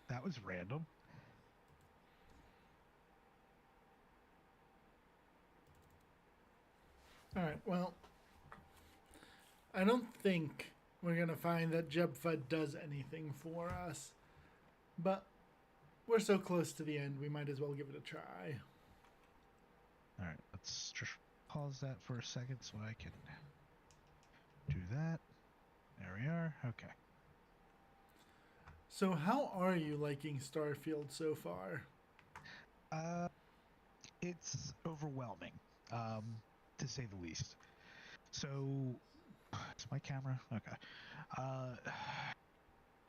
that was random. All right. Well, I don't think we're gonna find that Jebfa does anything for us, but we're so close to the end, we might as well give it a try. All right, let's just pause that for a second so I can do that. There we are. Okay. So, how are you liking Starfield so far? Uh, it's overwhelming, to say the least. So, it's my camera. Okay. Uh,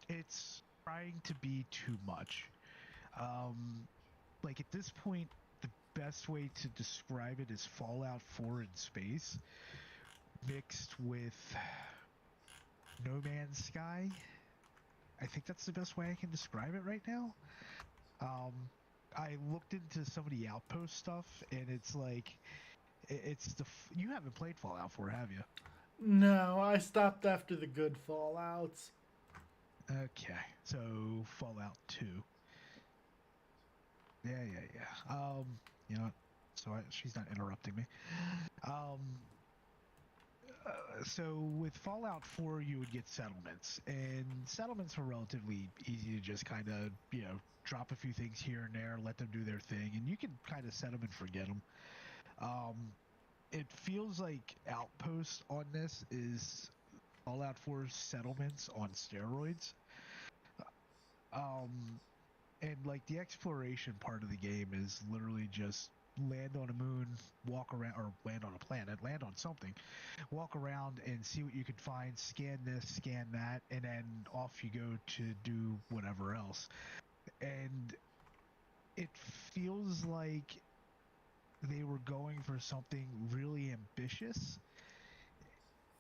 it's trying to be too much. Um, like at this point, the best way to describe it is Fallout 4 in space mixed with No Man's Sky. I think that's the best way I can describe it right now. Um, I looked into some of the Outpost stuff, and it's like it's you haven't played Fallout 4, have you? No, I stopped after the good Fallouts. Okay, so Fallout 2. Yeah, yeah, yeah. You know what? So she's not interrupting me. Um, so with Fallout 4, you would get settlements, and settlements are relatively easy to just kind of, drop a few things here and there, let them do their thing, and you can kind of set them and forget them. Um, it feels like Outpost on this is Fallout 4's settlements on steroids. Um, and like the exploration part of the game is literally just land on a moon, walk around, or land on a planet, land on something, walk around and see what you can find, scan this, scan that, and then off you go to do whatever else. And it feels like they were going for something really ambitious,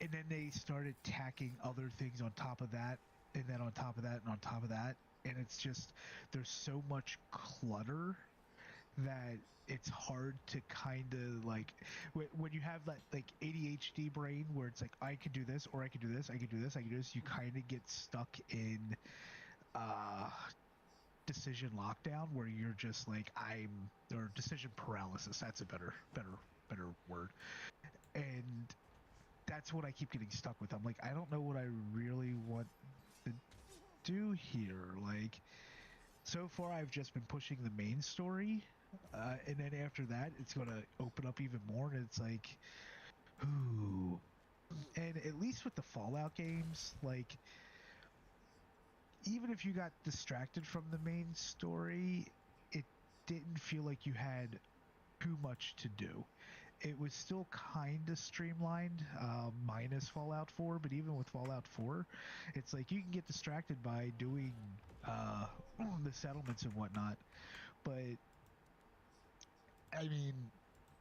and then they started tacking other things on top of that, and then on top of that, and on top of that. And it's just, there's so much clutter that it's hard to kind of like when you have that like ADHD brain where it's like I could do this or I could do this, I could do this, I could do this, you kind of get stuck in uh decision lockdown where you're just like I'm or decision paralysis. That's a better word. And that's what I keep getting stuck with. I'm like I don't know what I really want to do here. Like so far I've just been pushing the main story, and then after that it's going to open up even more, and it's like ooh. And at least with the Fallout games, like even if you got distracted from the main story, it didn't feel like you had too much to do. It was still kind of streamlined, minus Fallout 4, but even with Fallout 4, it's like you can get distracted by doing the settlements and whatnot. But I mean,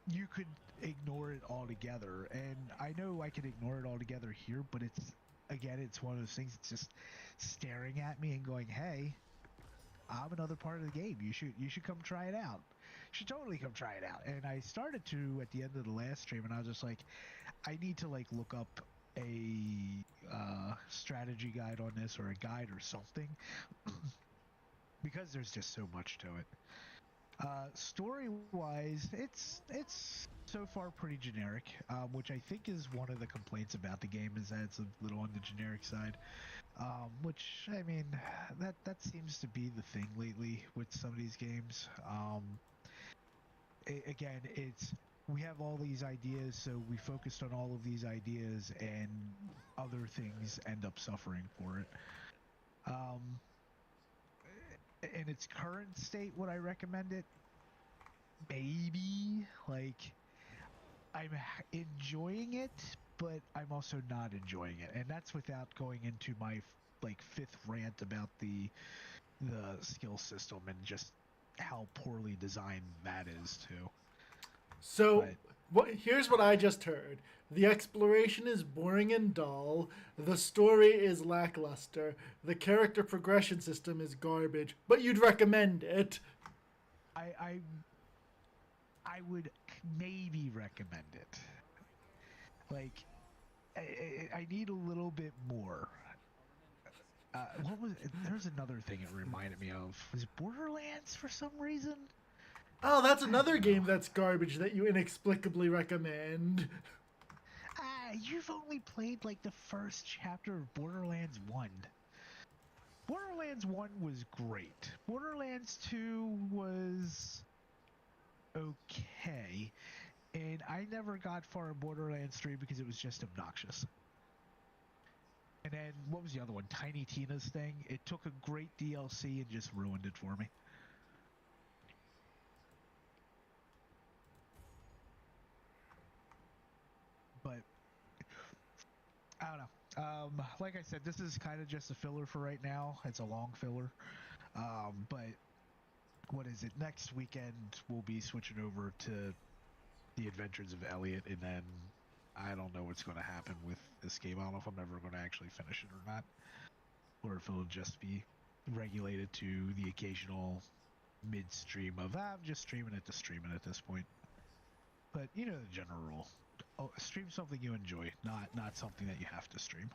you could ignore it altogether, and I know I could ignore it altogether here, but it's again, it's one of those things. It's just staring at me and going, "Hey, I'm another part of the game. You should come try it out. You should totally come try it out." And I started to at the end of the last stream, and I was just like, I need to like look up a strategy guide on this or a guide or something because there's just so much to it. Story wise, it's so far pretty generic, which I think is one of the complaints about the game is that it's a little on the generic side. Which I mean, that seems to be the thing lately with some of these games. Again, it's we have all these ideas, so we focused on all of these ideas, and other things end up suffering for it. Um, in its current state, would I recommend it? Maybe. Like I'm enjoying it, but I'm also not enjoying it, and that's without going into my like fifth rant about the skill system and just how poorly designed that is too. So, But here's what I just heard. The exploration is boring and dull. The story is lackluster. The character progression system is garbage. But you'd recommend it. I I I would maybe recommend it. Like I need a little bit more. What was? There's another thing it reminded me of. Was it Borderlands for some reason? Oh, that's I another don't know. game that's garbage that you inexplicably recommend. You've only played like the first chapter of Borderlands 1. Borderlands 1 was great. Borderlands 2 was okay. And I never got far in Borderlands 3 because it was just obnoxious. And then, what was the other one? Tiny Tina's thing. It took a great DLC and just ruined it for me. But, I don't know. Like I said, this is kind of just a filler for right now. It's a long filler. But, what is it? Next weekend, we'll be switching over to the Adventures of Elliot, and then I don't know what's going to happen with this game. I don't know if I'm ever going to actually finish it or not, or if it'll just be regulated to the occasional midstream of I'm just streaming it to stream it at this point. But you know the general rule: stream something you enjoy, not something that you have to stream.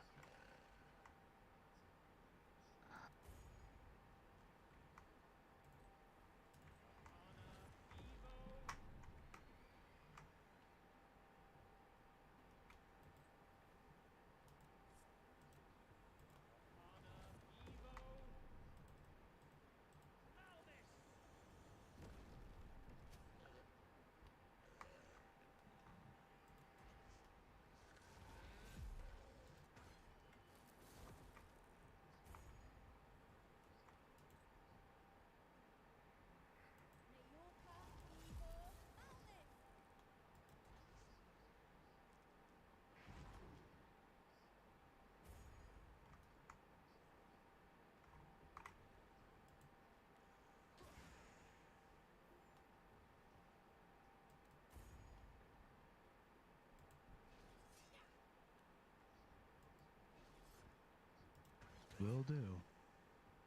Will do.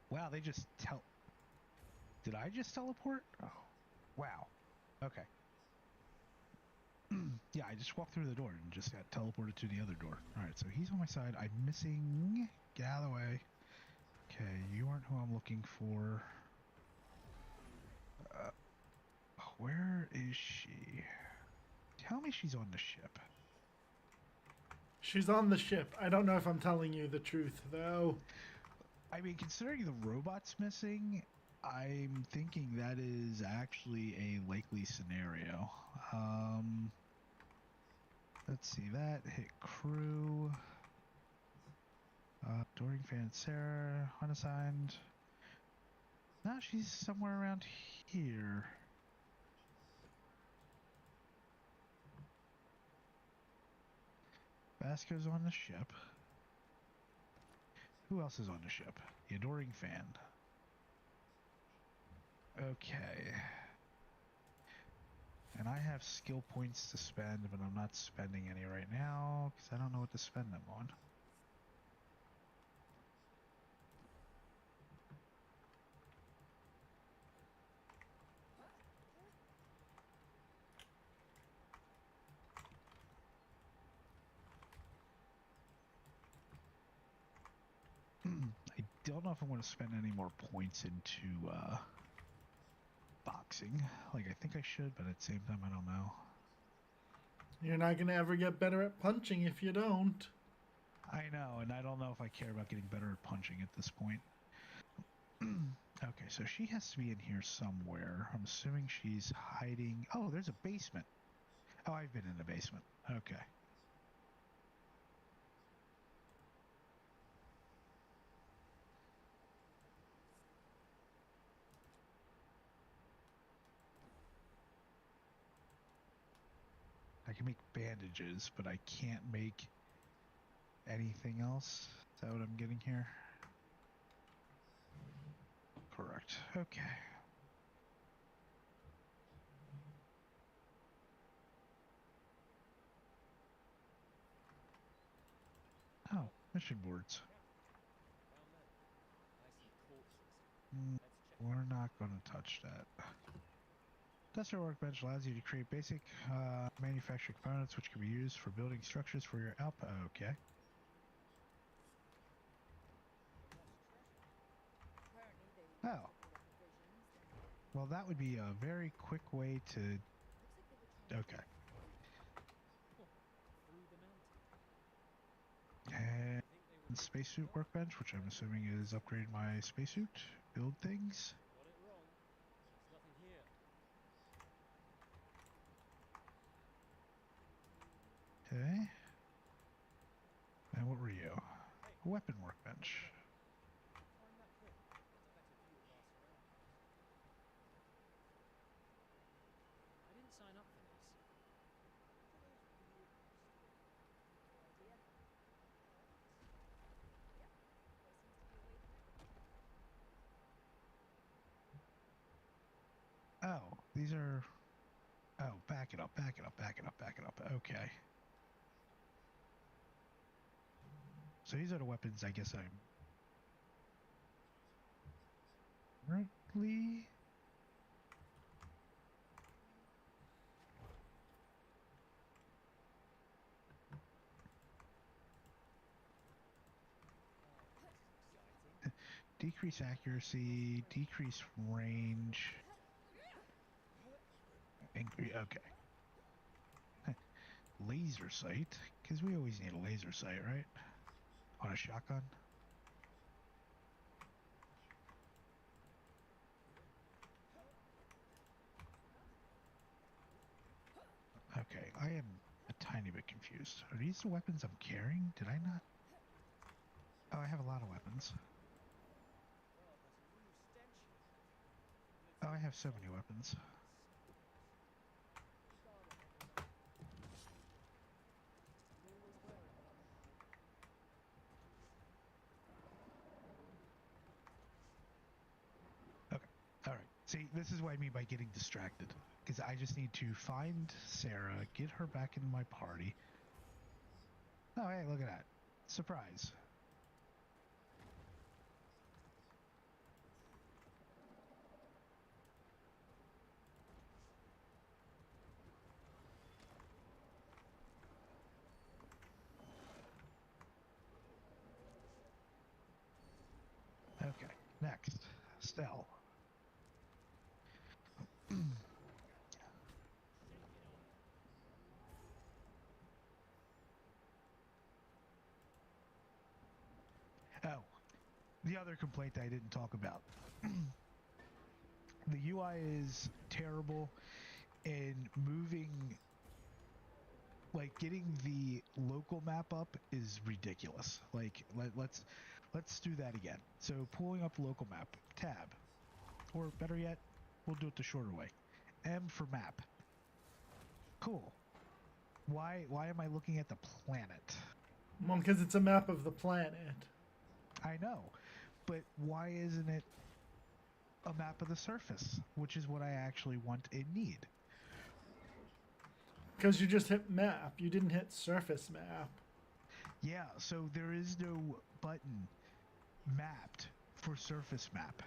Wow, they just tell. Did I just teleport? Oh, wow. Okay. Yeah, I just walked through the door and just got teleported to the other door. Alright, so he's on my side. I'm missing... Get out of the way. Okay, you aren't who I'm looking for. Where is she? Tell me she's on the ship. She's on the ship. I don't know if I'm telling you the truth, though. I mean, considering the robot's missing, I'm thinking that is actually a likely scenario. Let's see that. Hit crew. Doring fan Sarah. Unassigned. No, she's somewhere around here. Vasco's on the ship. Who else is on the ship? The Adoring Fan. Okay. And I have skill points to spend, but I'm not spending any right now because I don't know what to spend them on. I don't know if I want to spend any more points into boxing. Like, I think I should, but at the same time, I don't know. You're not going to ever get better at punching if you don't. I know, and I don't know if I care about getting better at punching at this point. Okay, so she has to be in here somewhere. I'm assuming she's hiding... Oh, there's a basement. Oh, I've been in the basement. Okay. I can make bandages, but I can't make anything else. Is that what I'm getting here? Correct. Okay. Oh, mission boards. We're not going to touch that. Industrial workbench allows you to create basic manufacturing components which can be used for building structures for your output. Okay. Oh. Well, that would be a very quick way to... Okay. And spacesuit workbench, which I'm assuming is upgrade my spacesuit. Build things. Okay. And what were you? A weapon workbench. Oh, these are... Oh, back it up, back it up, back it up, back it up. Okay. So these are the weapons I guess I'm... currently... Decrease accuracy, decrease range... Okay. Laser sight? Because we always need a laser sight, right? On a shotgun? Okay, I am a tiny bit confused. Are these the weapons I'm carrying? Did I not? Oh, I have a lot of weapons. Oh, I have so many weapons. Okay, alright. See, this is what I mean by getting distracted. Because I just need to find Sarah, get her back into my party. Oh, hey, look at that. Surprise. Okay, next. Stell. Oh, the other complaint I didn't talk about. The UI is terrible, and moving, like getting the local map up is ridiculous. Like let's do that again. So pulling up the local map, tab, or better yet, we'll do it the shorter way. M for map. Cool. Why am I looking at the planet? Well, because it's a map of the planet. I know, but why isn't it a map of the surface, which is what I actually want and need? Because you just hit map. You didn't hit surface map. Yeah, so there is no button mapped for surface map.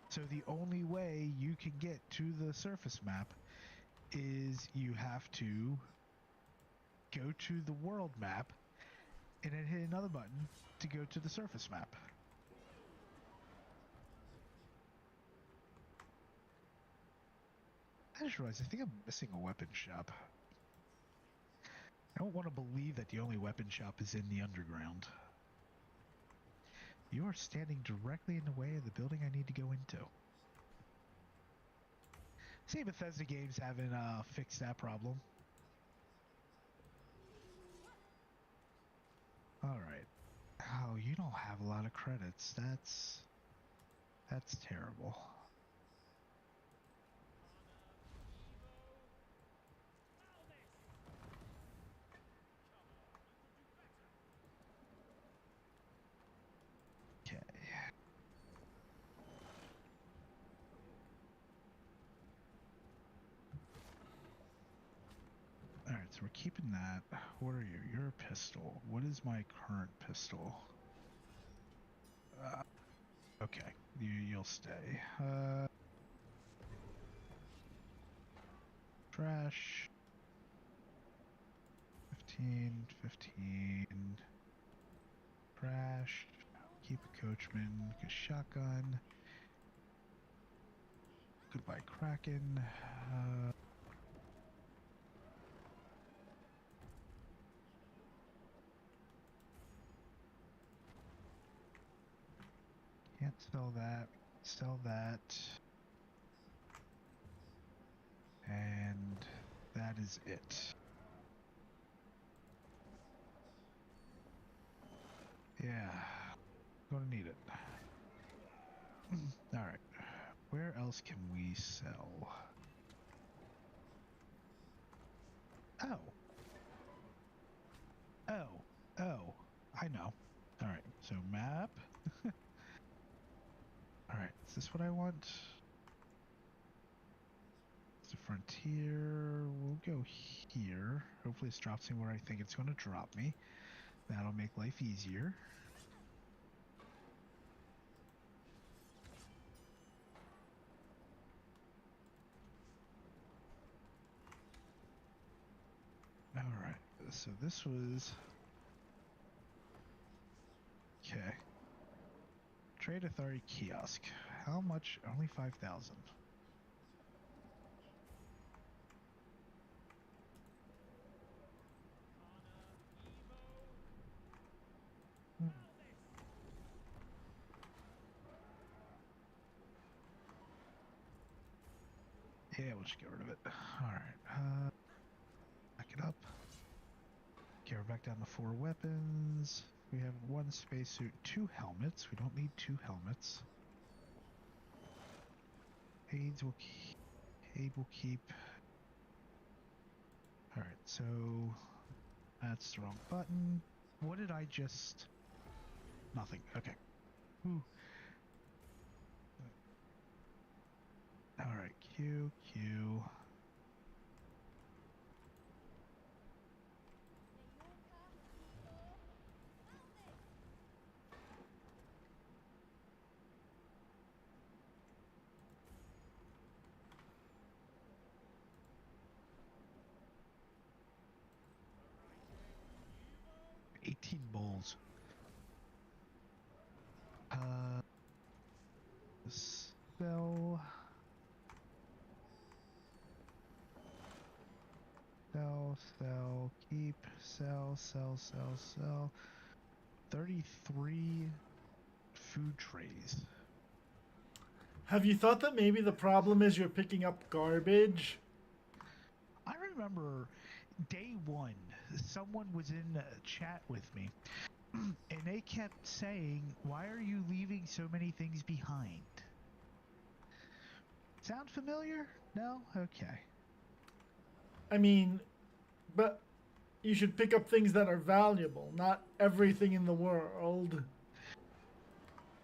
So the only way you can get to the surface map is you have to go to the world map and then hit another button to go to the surface map. I just realized I think I'm missing a weapon shop. I don't want to believe that the only weapon shop is in the underground. You are standing directly in the way of the building I need to go into. See, Bethesda Games haven't fixed that problem. Alright. Oh, you don't have a lot of credits. That's terrible. Okay. Alright, so we're keeping that. What are you? You're a pistol. What is my current pistol? Okay, you'll stay. Trash. 14, 15. Crash. Keep a coachman. Good shotgun. Goodbye, Kraken. Can't sell that. Sell that. And that is it. Yeah. Gonna need it. Alright. Where else can we sell? Oh. Oh. I know. Alright. So map. Alright. Is this what I want? It's a frontier. We'll go here. Hopefully this drops me where I think it's going to drop me. That'll make life easier. Alright, so this was... Okay. Trade Authority Kiosk. How much? Only 5,000. Yeah, we'll just get rid of it. Alright, back it up. Okay, we're back down to 4 weapons. We have 1 spacesuit, 2 helmets. We don't need 2 helmets. Aids will keep. Aid will keep. Alright, so that's the wrong button. What did I just... Nothing. Okay. Ooh. Alright, Q. 18 bowls. Sell. Keep. Sell. 33 food trays. Have you thought that maybe the problem is you're picking up garbage? I remember day 1, someone was in a chat with me, and they kept saying, "Why are you leaving so many things behind?" Sound familiar? No? Okay. I mean, but you should pick up things that are valuable, not everything in the world.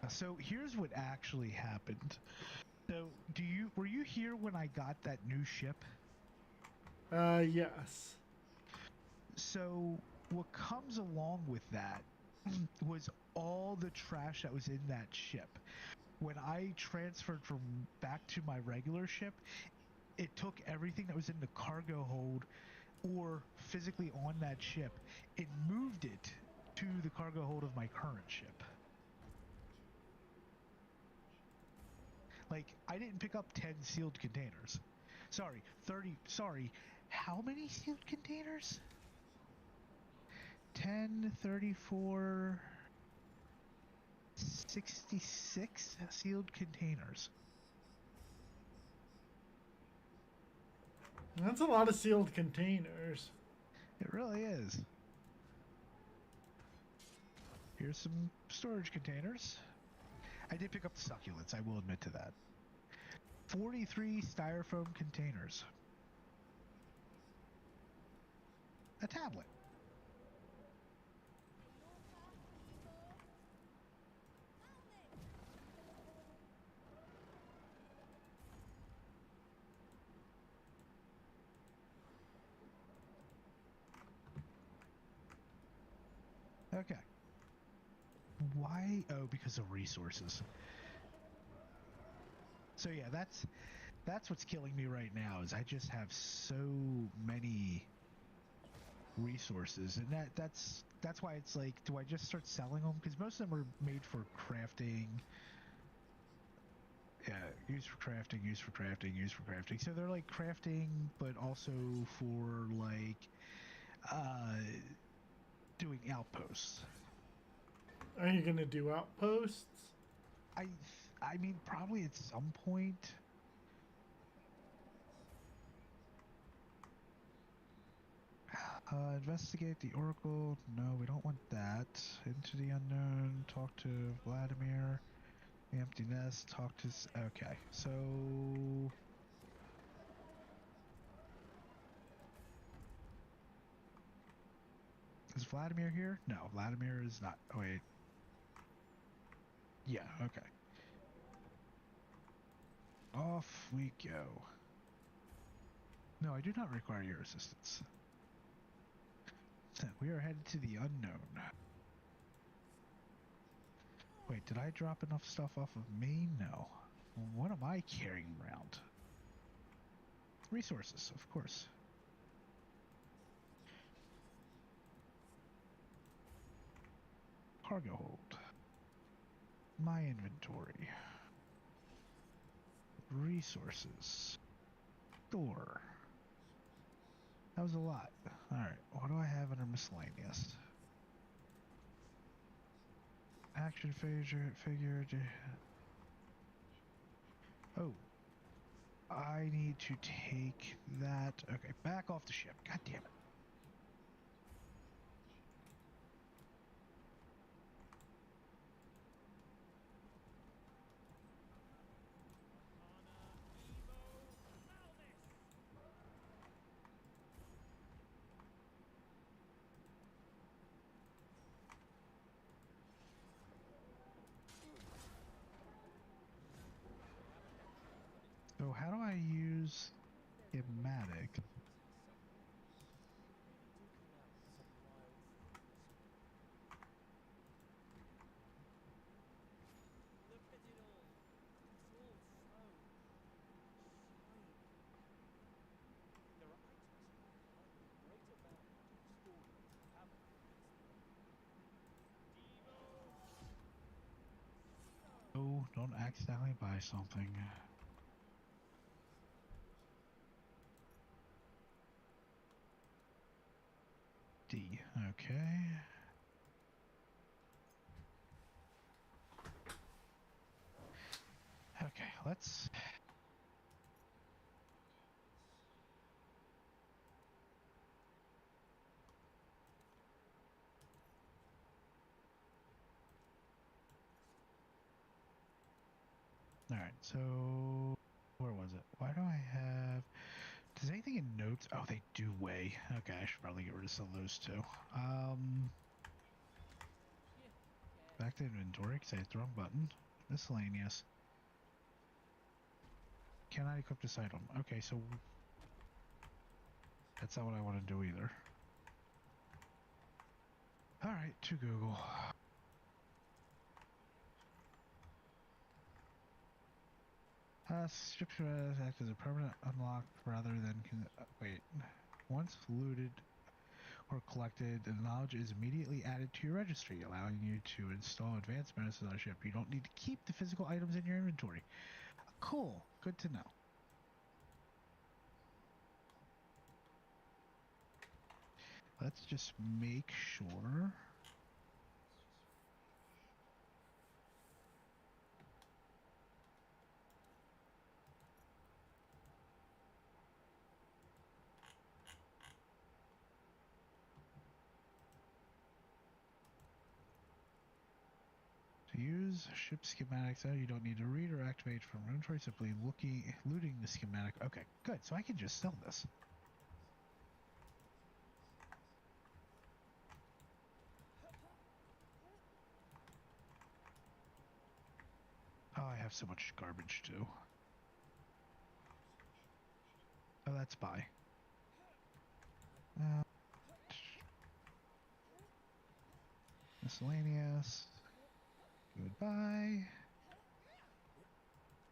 So here's what actually happened. So were you here when I got that new ship? Yes. So what comes along with that was all the trash that was in that ship. When I transferred from back to my regular ship, it took everything that was in the cargo hold or physically on that ship and moved it to the cargo hold of my current ship. Like, I didn't pick up 10 sealed containers. Sorry, 30. Sorry, how many sealed containers? 10, 34, 66 sealed containers. That's a lot of sealed containers. It really is. Here's some storage containers. I did pick up the succulents, I will admit to that. 43 styrofoam containers. A tablet. Okay. Why? Oh, because of resources. So yeah, that's what's killing me right now is I just have so many resources, and that's why it's like, do I just start selling them? Because most of them are made for crafting. Yeah, used for crafting, used for crafting, used for crafting. So they're like crafting, but also for like uh doing outposts. Are you gonna do outposts? I I mean, probably at some point. Investigate the Oracle. No, we don't want that. Into the unknown. Talk to Vladimir. The empty nest. Talk to. Okay, so is Vladimir here? No, Vladimir is not. Oh, wait. Yeah. Okay. Off we go. No, I do not require your assistance. We are headed to the unknown. Wait, did I drop enough stuff off of me? No. What am I carrying around? Resources, of course. Cargo hold. My inventory. Resources. Store. That was a lot. Alright, what do I have under miscellaneous? Action figure. Oh. I need to take that. Okay, back off the ship. God damn it. So how do I use schematic? Oh, don't accidentally buy something. D. Okay. Okay, let's... Alright, so... Where was it? Why do I have... Does anything in notes? Oh, they do weigh. Okay, I should probably get rid of some of those too. Back to inventory, because I hit the wrong button. Miscellaneous. Cannot equip this item. Okay, so... That's not what I want to do either. Alright, to Google. Ship act as a permanent unlock rather than... wait. Once looted or collected, the knowledge is immediately added to your registry, allowing you to install advanced medicine on a ship. You don't need to keep the physical items in your inventory. Cool. Good to know. Let's just make sure. To use ship schematics, you don't need to read or activate from inventory, simply looting the schematic. Okay, good. So I can just sell this. Oh, I have so much garbage too. Oh, that's buy. Miscellaneous. Goodbye. I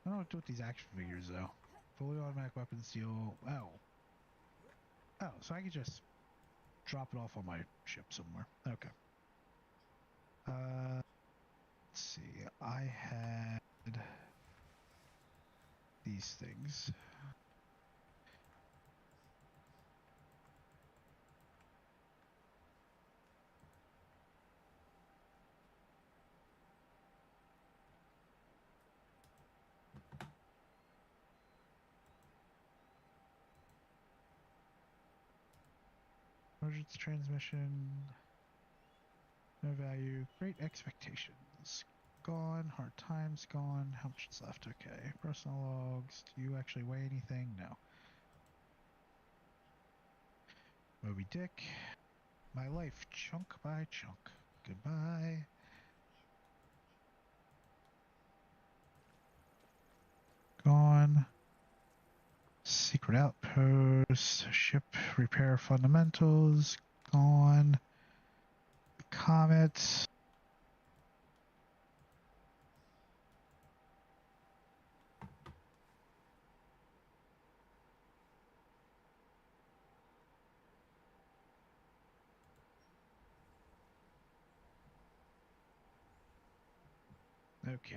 don't know what to do with these action figures though. Fully automatic weapon steel. Oh. Oh, so I could just drop it off on my ship somewhere. Okay. Let's see. I had these things. Emergency transmission. No value. Great expectations. Gone. Hard times gone. How much is left? Okay. Personal logs. Do you actually weigh anything? No. Moby Dick. My life, chunk by chunk. Goodbye. Gone. Secret outpost. Ship repair fundamentals. Gone. Comet. Okay.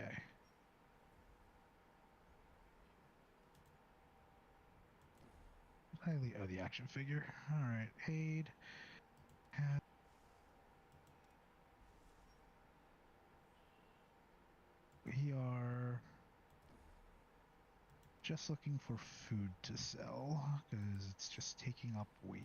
Oh, the action figure. Alright, aid. We are just looking for food to sell, because it's just taking up weight.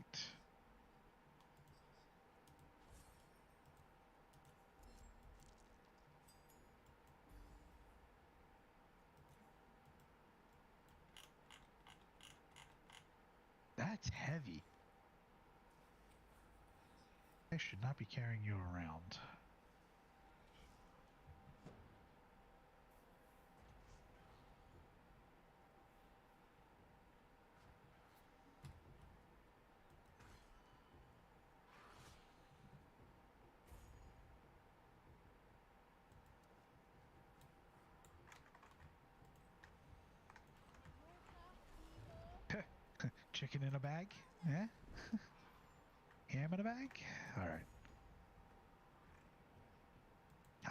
That's heavy. I should not be carrying you around. Chicken in a bag? Eh? Ham in a bag? Alright.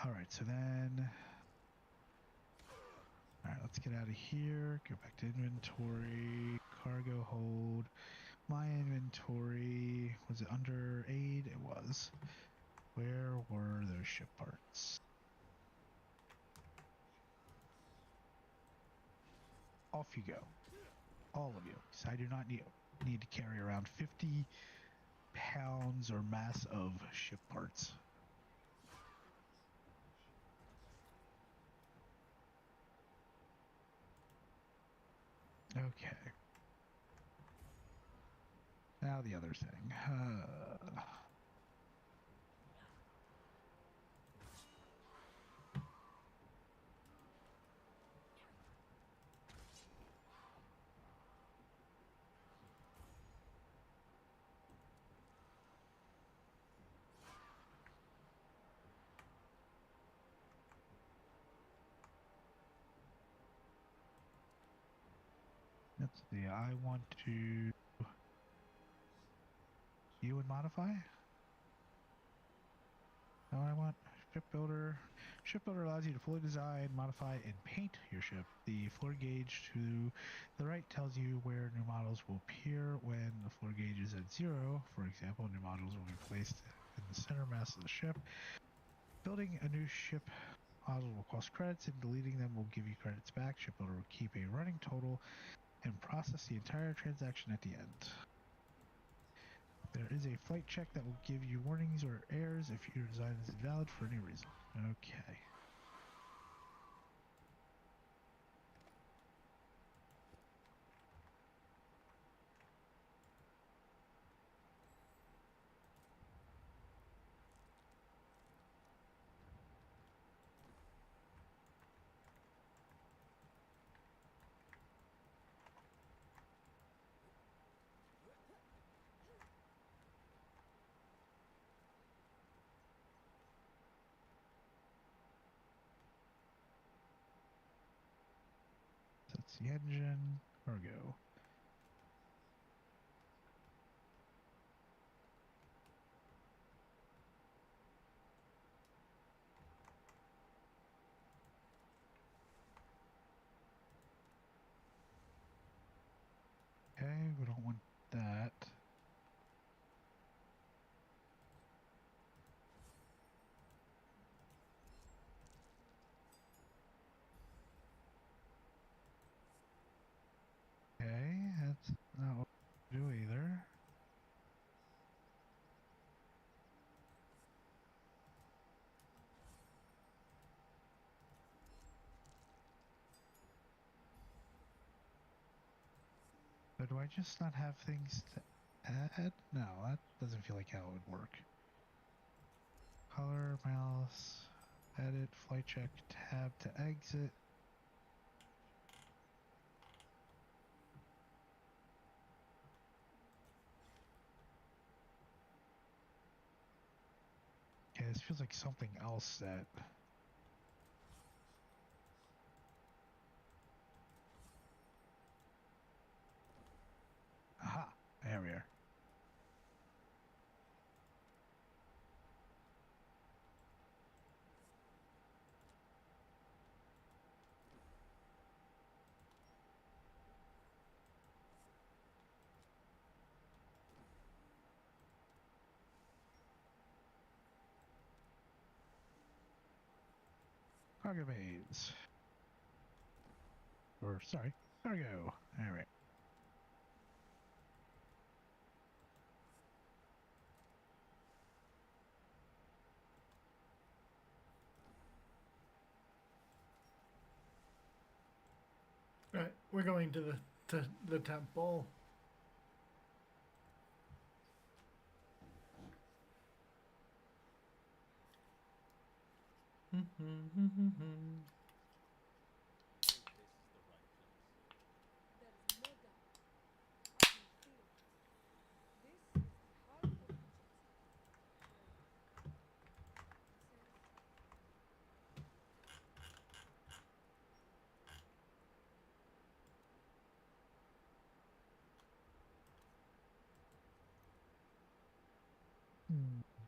Alright, so then... Alright, let's get out of here. Go back to inventory. Cargo hold. My inventory. Was it under aid? It was. Where were those ship parts? Off you go. All of you. So I do not need to carry around 50 pounds or mass of ship parts. Okay. Now the other thing. Let's see. I want to... You would modify? No, I want shipbuilder. Shipbuilder allows you to fully design, modify, and paint your ship. The floor gauge to the right tells you where new models will appear when the floor gauge is at 0. For example, new models will be placed in the center mass of the ship. Building a new ship model will cost credits, and deleting them will give you credits back. Shipbuilder will keep a running total and process the entire transaction at the end. There is a flight check that will give you warnings or errors if your design is invalid for any reason. Okay. That's the engine. Cargo. But do I just not have things to add? No, that doesn't feel like how it would work. Color, mouse, edit, flight check, tab to exit. Yeah, this feels like something else that... Aha! There we are. Cargo bays. Or, sorry, cargo. Alright. Right, we're going to the temple.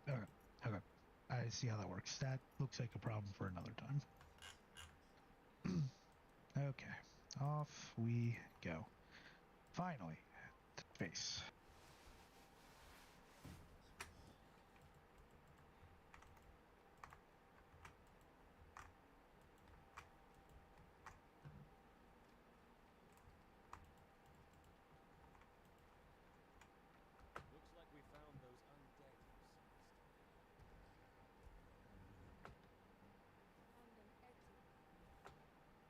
Okay, okay. I see how that works. That looks like a problem for another time. Okay, off we go. Finally, to space. Looks like we found those undead you Found an exit.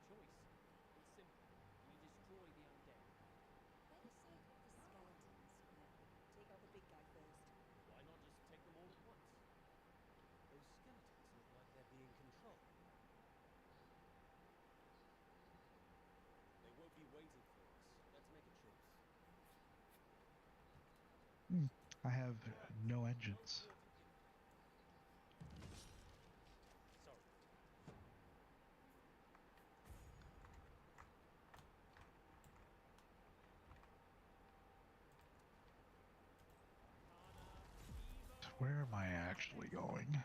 Choice. It's simple. We destroy the undead. Better side with the skeletons. Take out the big guy first. Why not just take them all at once? Those skeletons look like they're being controlled. They won't be waiting for us. Let's make a choice. I have no engines. Sorry. Where am I actually going?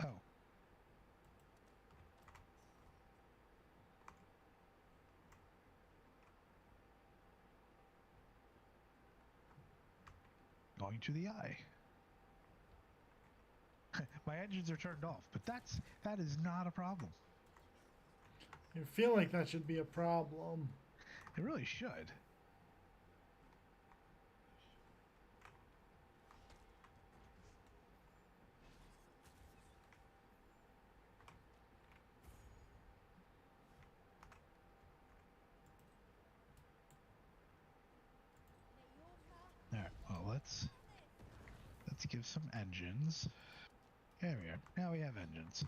Oh. Going to the eye. My engines are turned off, but that is not a problem. I feel like that should be a problem. It really should. Alright, well let's give some engines. There we are. Now we have engines.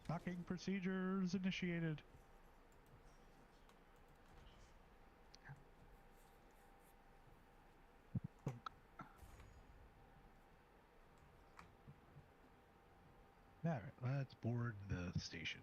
Docking procedures initiated. Alright, let's board the station.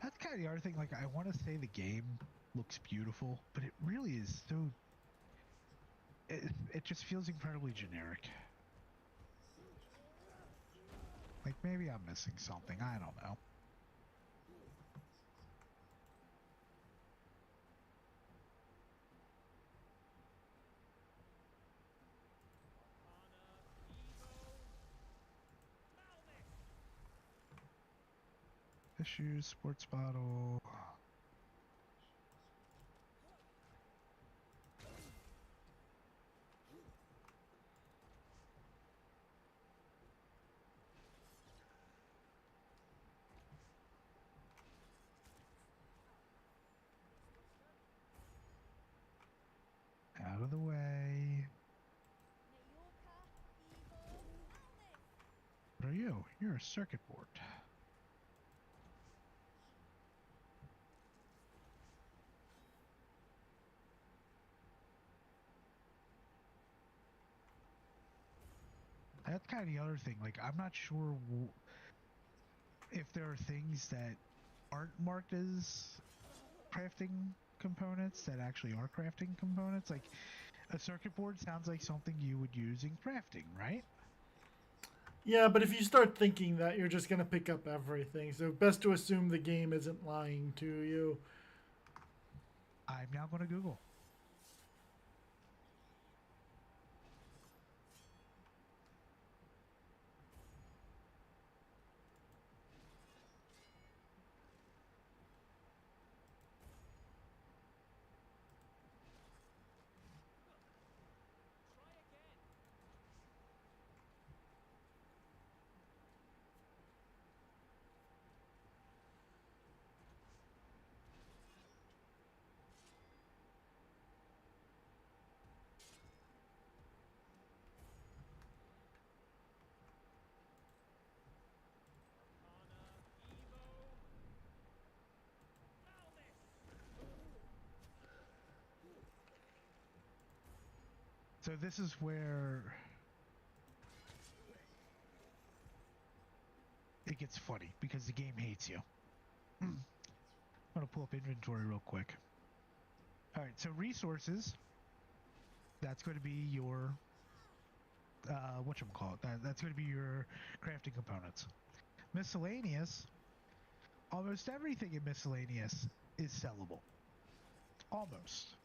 That's kind of the other thing. Like, I want to say the game looks beautiful, but it really is so. It just feels incredibly generic. Like, maybe I'm missing something. I don't know. Issues, sports bottle. Out of the way. Neyorka, Evo, Malnis! What are you? You're a circuit board. That's kind of the other thing. Like, I'm not sure if there are things that aren't marked as crafting components that actually are crafting components. Like, a circuit board sounds like something you would use in crafting, right? Yeah, but if you start thinking that, you're just gonna pick up everything. So best to assume the game isn't lying to you. I'm now going to Google. Try again. Arcana, Evo, Malnis! So this is where it gets funny because the game hates you. I'm going to pull up inventory real quick. All right, so resources, that's going to be your whatchamacallit. That's going to be your crafting components. Miscellaneous, almost everything in miscellaneous is sellable. Almost.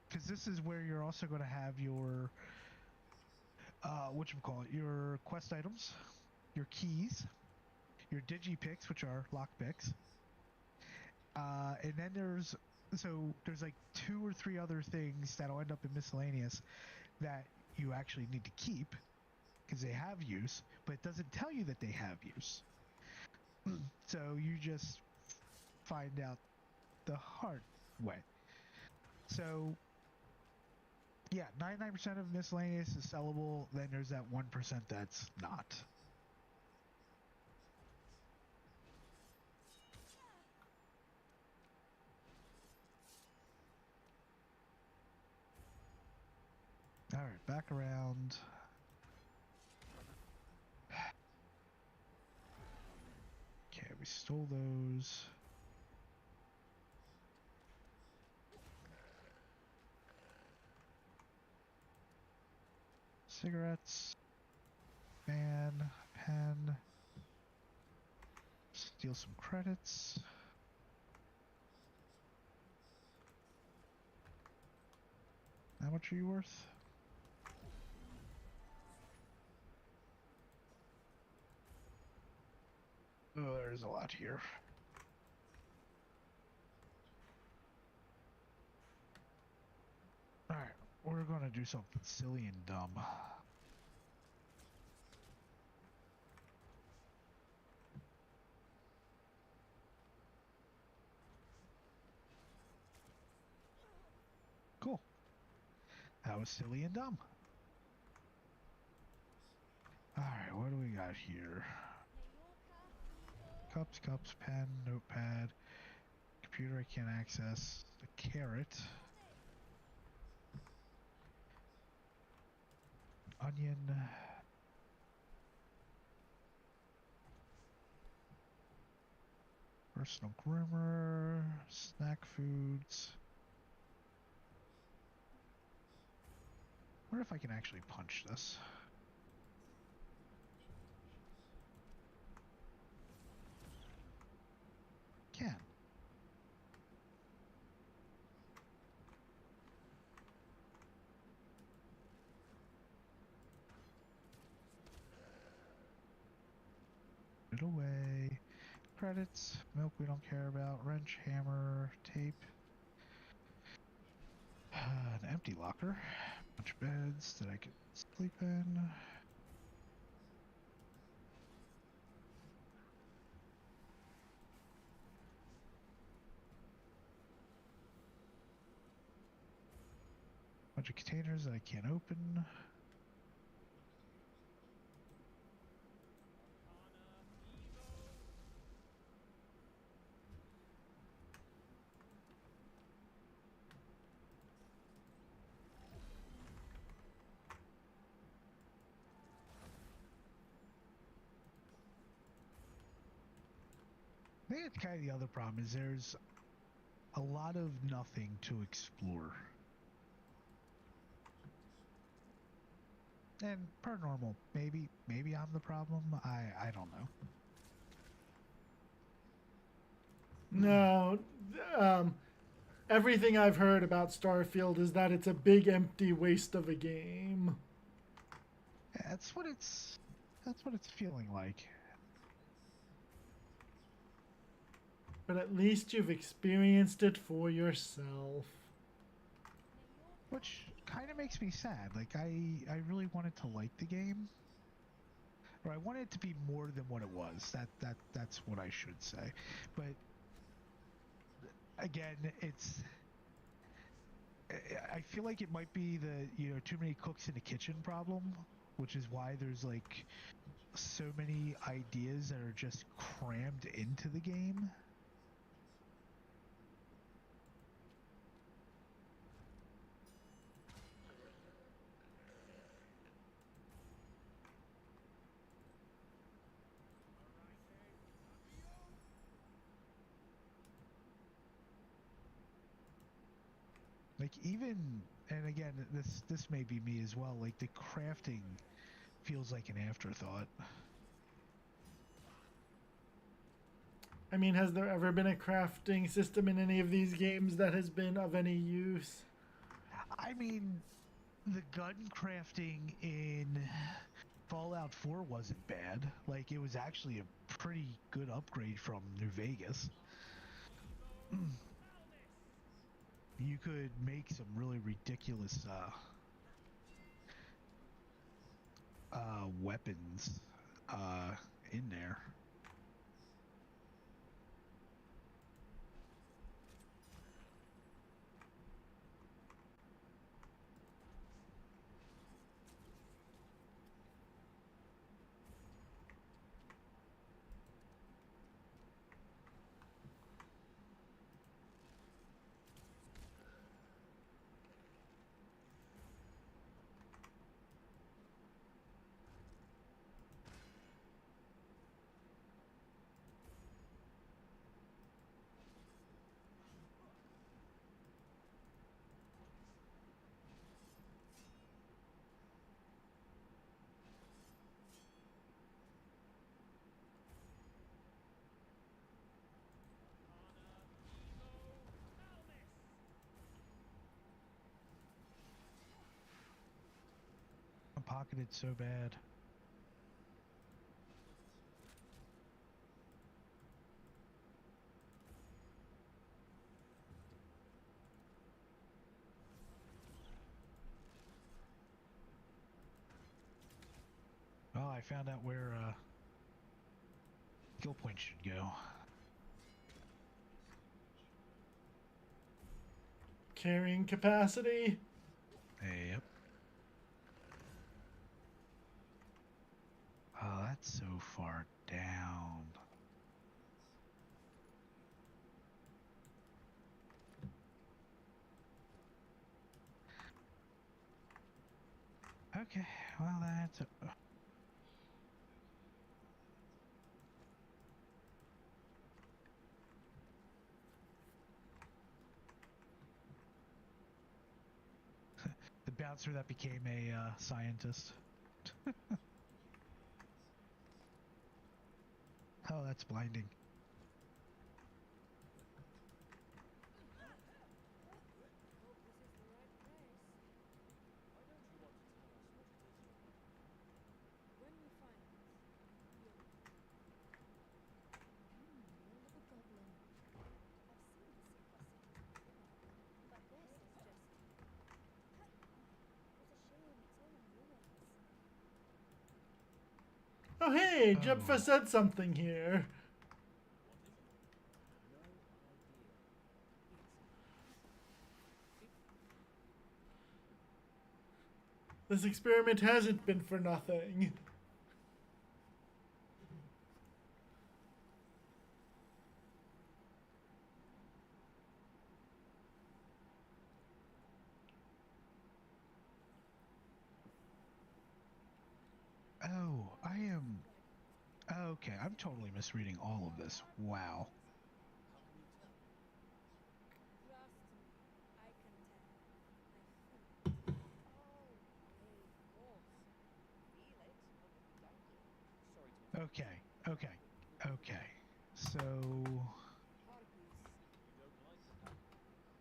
Because this is where you're also going to have your whatchamacallit, your quest items, your keys, your digipicks, which are lockpicks. And then there's like 2 or 3 other things that'll end up in miscellaneous that you actually need to keep because they have use, but it doesn't tell you that they have use. So you just find out the hard way. So yeah, 99% of miscellaneous is sellable. Then there's that 1% that's not. All right, back around. Okay, we stole those. Cigarettes. Fan. Pen. Steal some credits. How much are you worth? Oh, there's a lot here. Alright, we're gonna do something silly and dumb. Cool. That was silly and dumb. Alright, what do we got here? Neyorka, Evo, Cups, pen, notepad, computer I can't access, the carrot, onion, personal groomer, snack foods. Wonder if I can actually punch this. it away. Credits, milk we don't care about, wrench, hammer, tape. An empty locker, bunch of beds that I could sleep in. Bunch of containers that I can't open. I think it's kind of the other problem is there's a lot of nothing to explore. And per normal, maybe I'm the problem. I don't know. No, everything I've heard about Starfield is that it's a big empty waste of a game. That's what it's feeling like. But at least you've experienced it for yourself. Which kind of makes me sad. Like I really wanted to like the game. Or I wanted it to be more than what it was. That's what I should say. But again, I feel like it might be the, too many cooks in the kitchen problem, which is why there's like so many ideas that are just crammed into the game. Like even, and again, this may be me as well, like the crafting feels like an afterthought. I mean, has there ever been a crafting system in any of these games that has been of any use? I mean, the gun crafting in Fallout 4 wasn't bad. Like, it was actually a pretty good upgrade from New Vegas. You could make some really ridiculous weapons in there. I'm pocketed so bad. Oh, I found out where skill points should go. Carrying capacity? Yep. Oh, that's so far down. Okay, well that's the bouncer that became a scientist. Oh, that's blinding. Hope this is the right place. Why don't you want to tell us what it is you're looking for? When we find this, you'll know. Oh, hey, Oh. Jebfa said something here. What is it? No idea. This experiment hasn't been for nothing. Oh, I am. Okay, I'm totally misreading all of this. Wow. How can you tell? Trust me, I can tell. I feel it. Oh, hey, of course. Feel it, but don't you? Sorry to interrupt. Okay, okay, okay. So Harpies. You don't like them.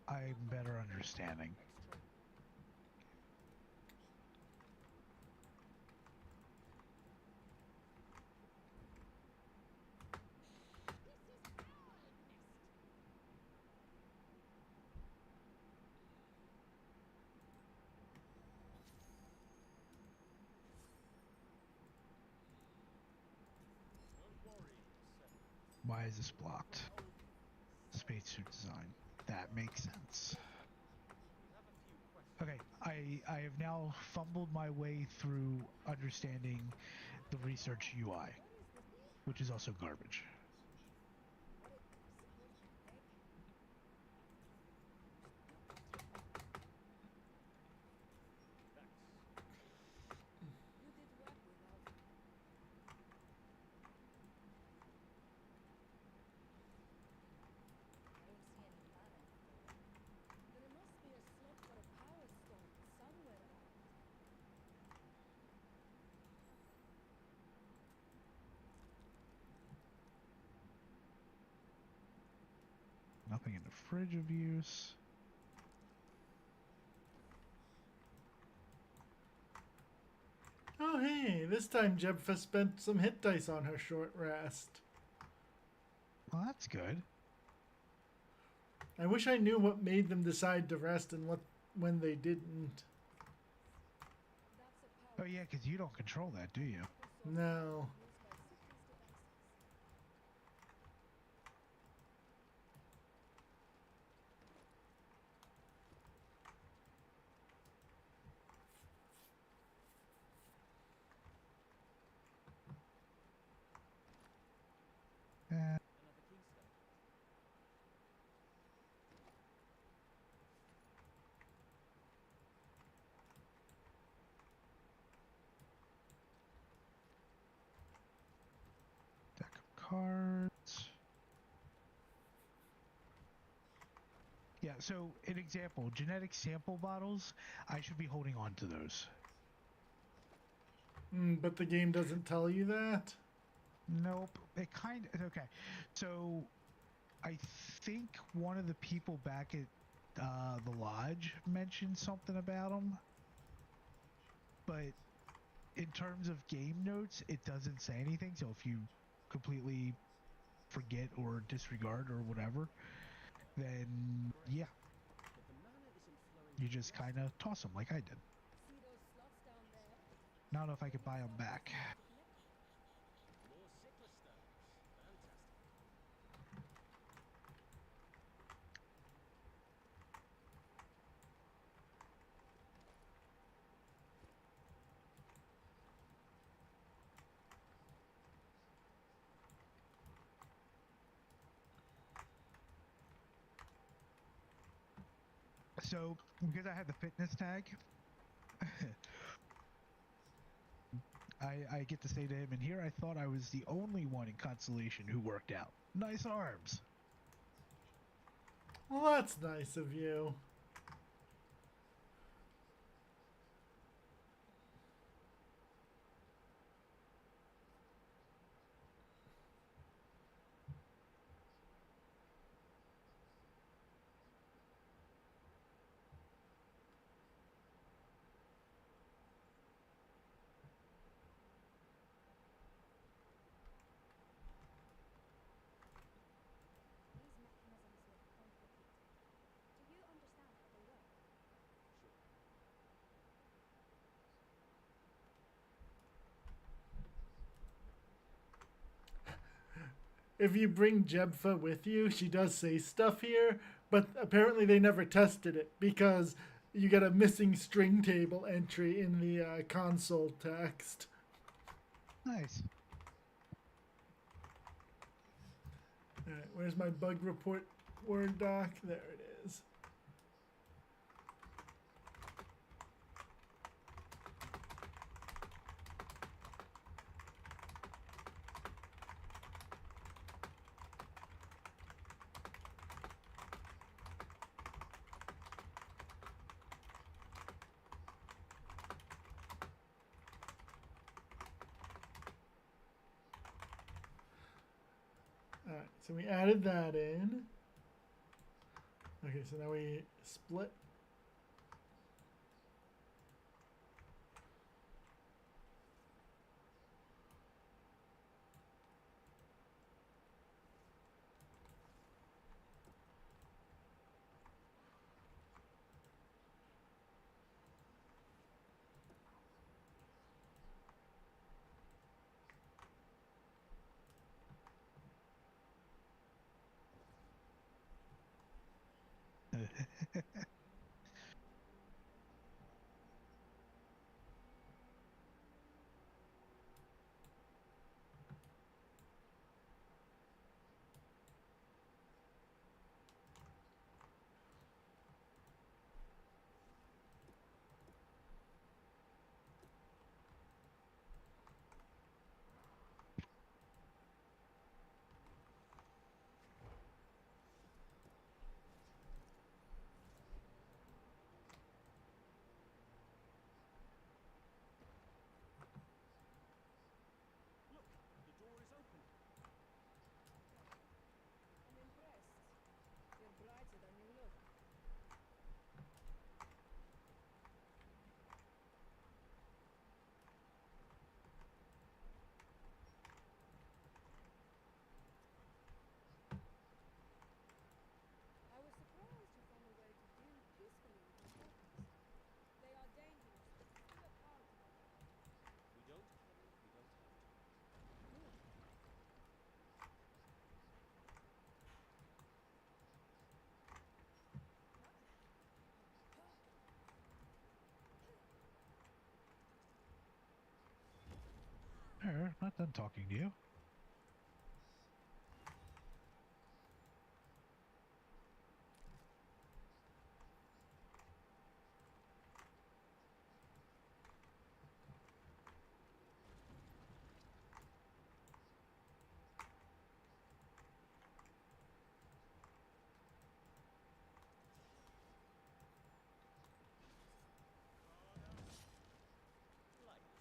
I'm better understanding. Let's try. This is our nest. Don't worry, Seven. Why is this blocked? Spacesuit design. That makes sense. We have a few questions. Okay, I have now fumbled my way through understanding the research UI, which is also garbage. What it supposed to make? Thanks. You did well without. I don't see any mana in there. There must be a slot for a power stone somewhere around. Nothing in the fridge of use. Oh, hey, this time Jebfa spent some hit dice on her short rest. Well, that's good. I wish I knew what made them decide to rest and what when they didn't. That's a Oh power yeah, because you don't control that, do you? No. used by Cities devices. Uh, Another keystone. deck of cards. Yeah, so an example, genetic sample bottles, I should be holding on to those. But the game doesn't tell you that. Nope. It kind of okay. So I think one of the people back at the lodge mentioned something about them, but in terms of game notes, it doesn't say anything. So if you completely forget or disregard or whatever, then yeah, But the mana isn't flowing you to the just rest. kind of toss them like I did. See those slots down there? Now I don't know if I could buy them back. To connect them. More Sigma stones. Fantastic. So because I had the fitness tag, I get to say to him in here, I thought I was the only one in Constellation who worked out. Nice arms. Well, that's nice of you. These mechanisms look complicated. Do you understand if you bring Jebfa with you, she does say stuff here, but apparently they never tested it because you get a missing string table entry in the console text. Nice. All right, where's my bug report Word doc? There it is. All right, so we added that in. Okay, so now we split. Look, the door is open. I'm impressed. You're brighter than you look. I was surprised you found a way to deal peacefully with inhabitants. They are dangerous, but full of heart. We don't have to. Good. I'm not done talking to you. Lights.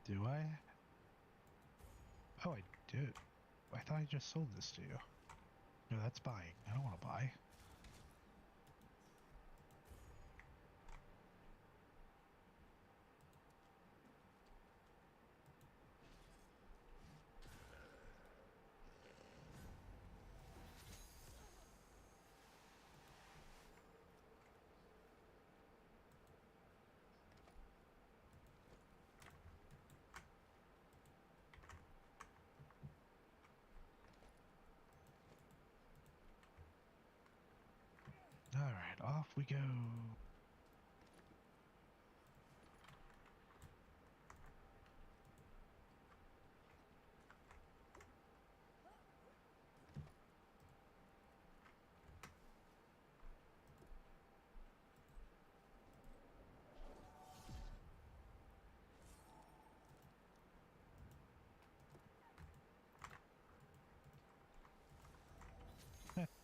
Do I? Oh, I do. I thought I just sold this to you. No, that's buying. I don't want to buy. Alright, off we go.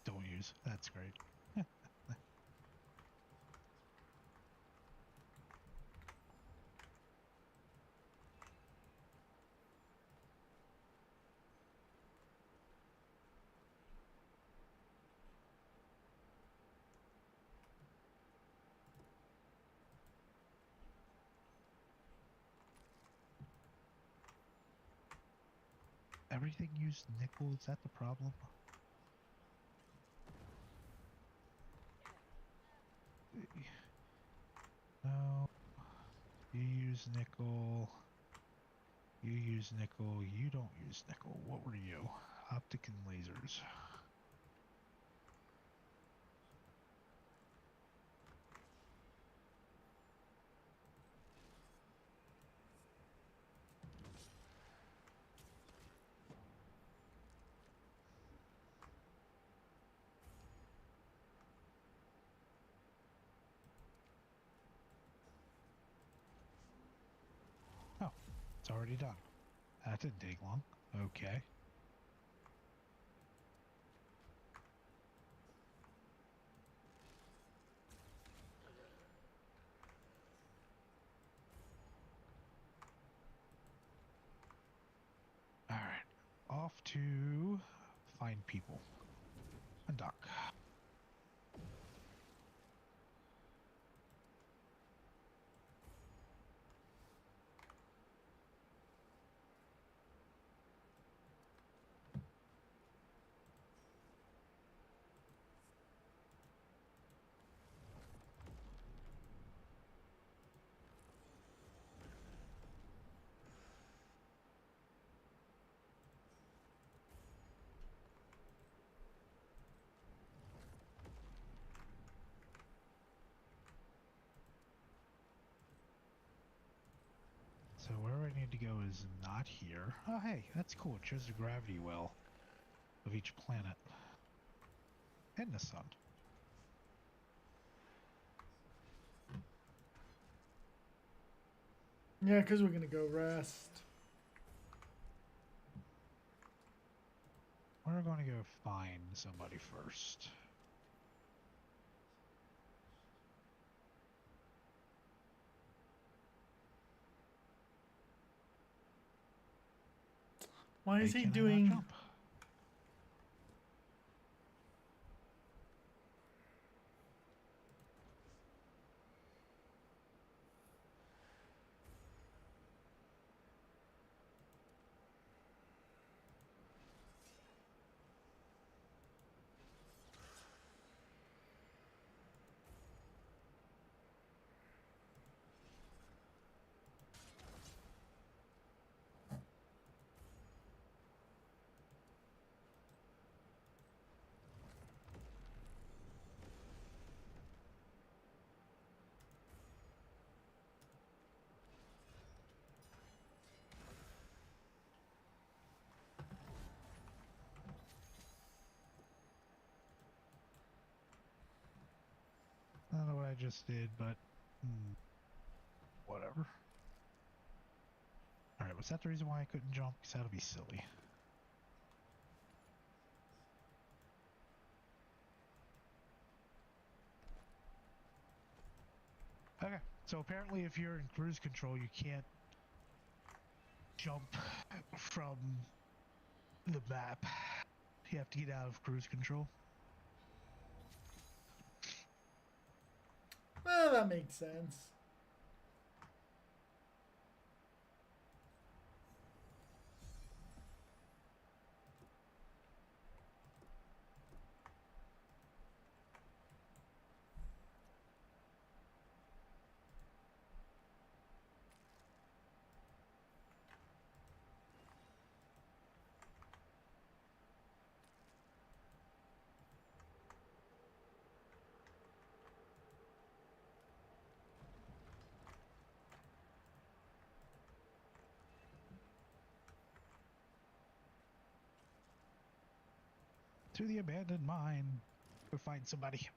Don't use. That's great. Everything used nickel, is that the problem? No. You use nickel. You use nickel. You don't use nickel. What were you? Optic and lasers. Oh, it's already done. That didn't take long. Okay. Alright. Off to find people. And dock. So where I need to go is not here. Oh hey, that's cool. It shows the gravity well of each planet. And the sun. Yeah, because we're gonna go rest. We're going to go find somebody first. Why is Hey, he can I not doing? jump? I don't know what I just did, but whatever. Alright, was that the reason why I couldn't jump? Because that'll be silly. Okay, so apparently if you're in cruise control, you can't jump from the map. You have to get out of cruise control. Well, that makes sense. To the abandoned mine. Or find somebody.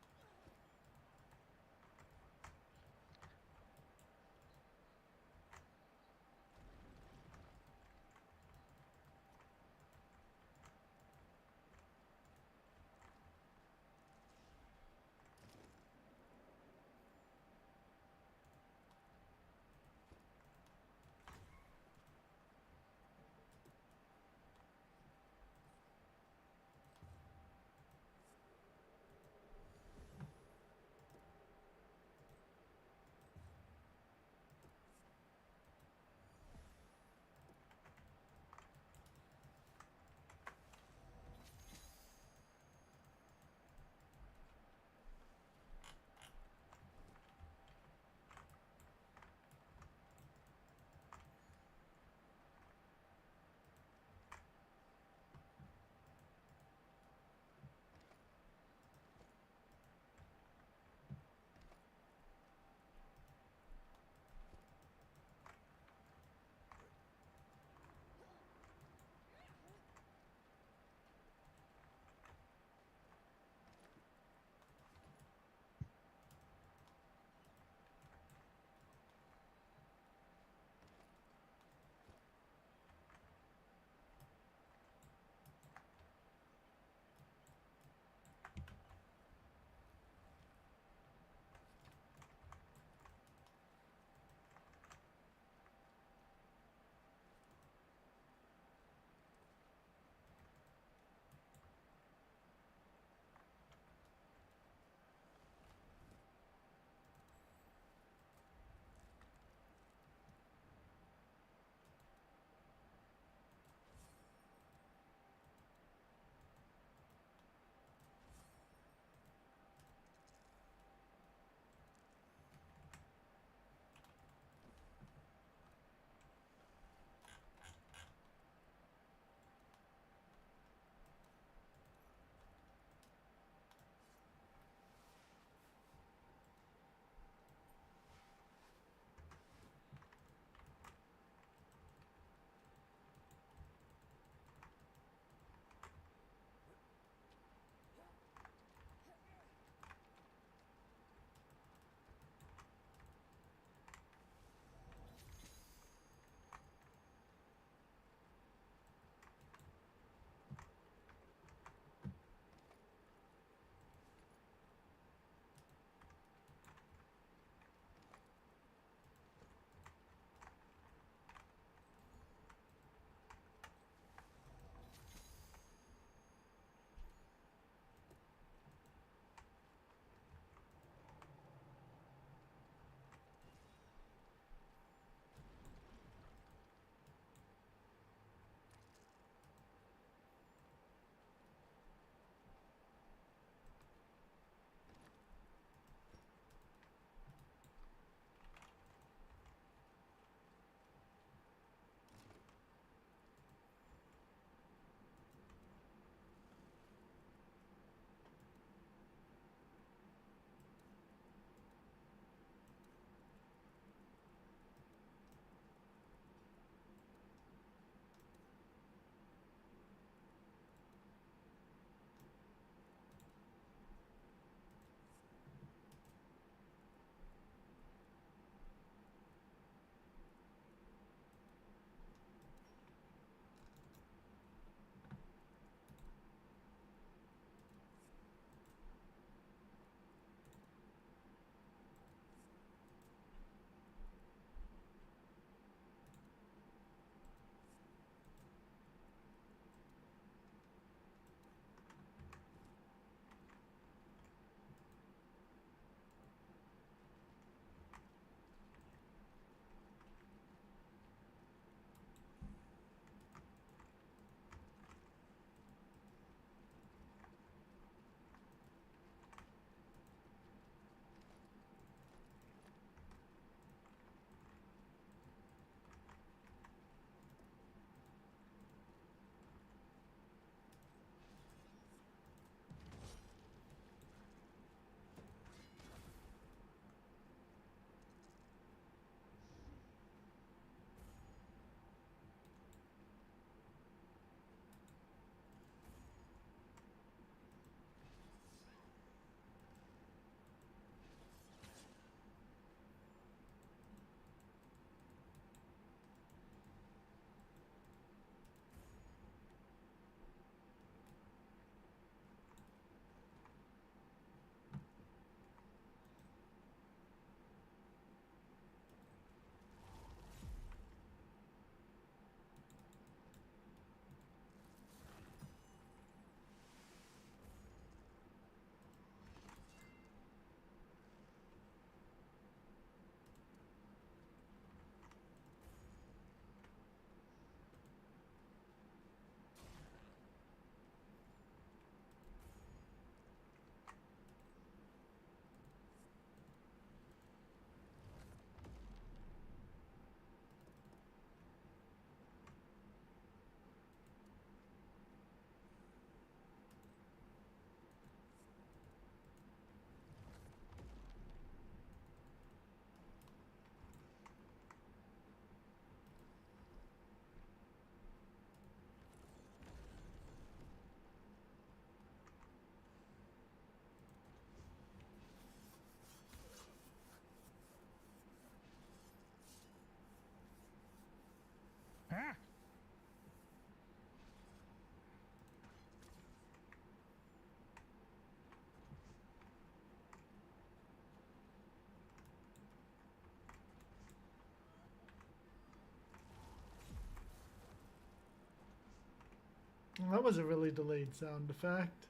Well, that was a really delayed sound effect.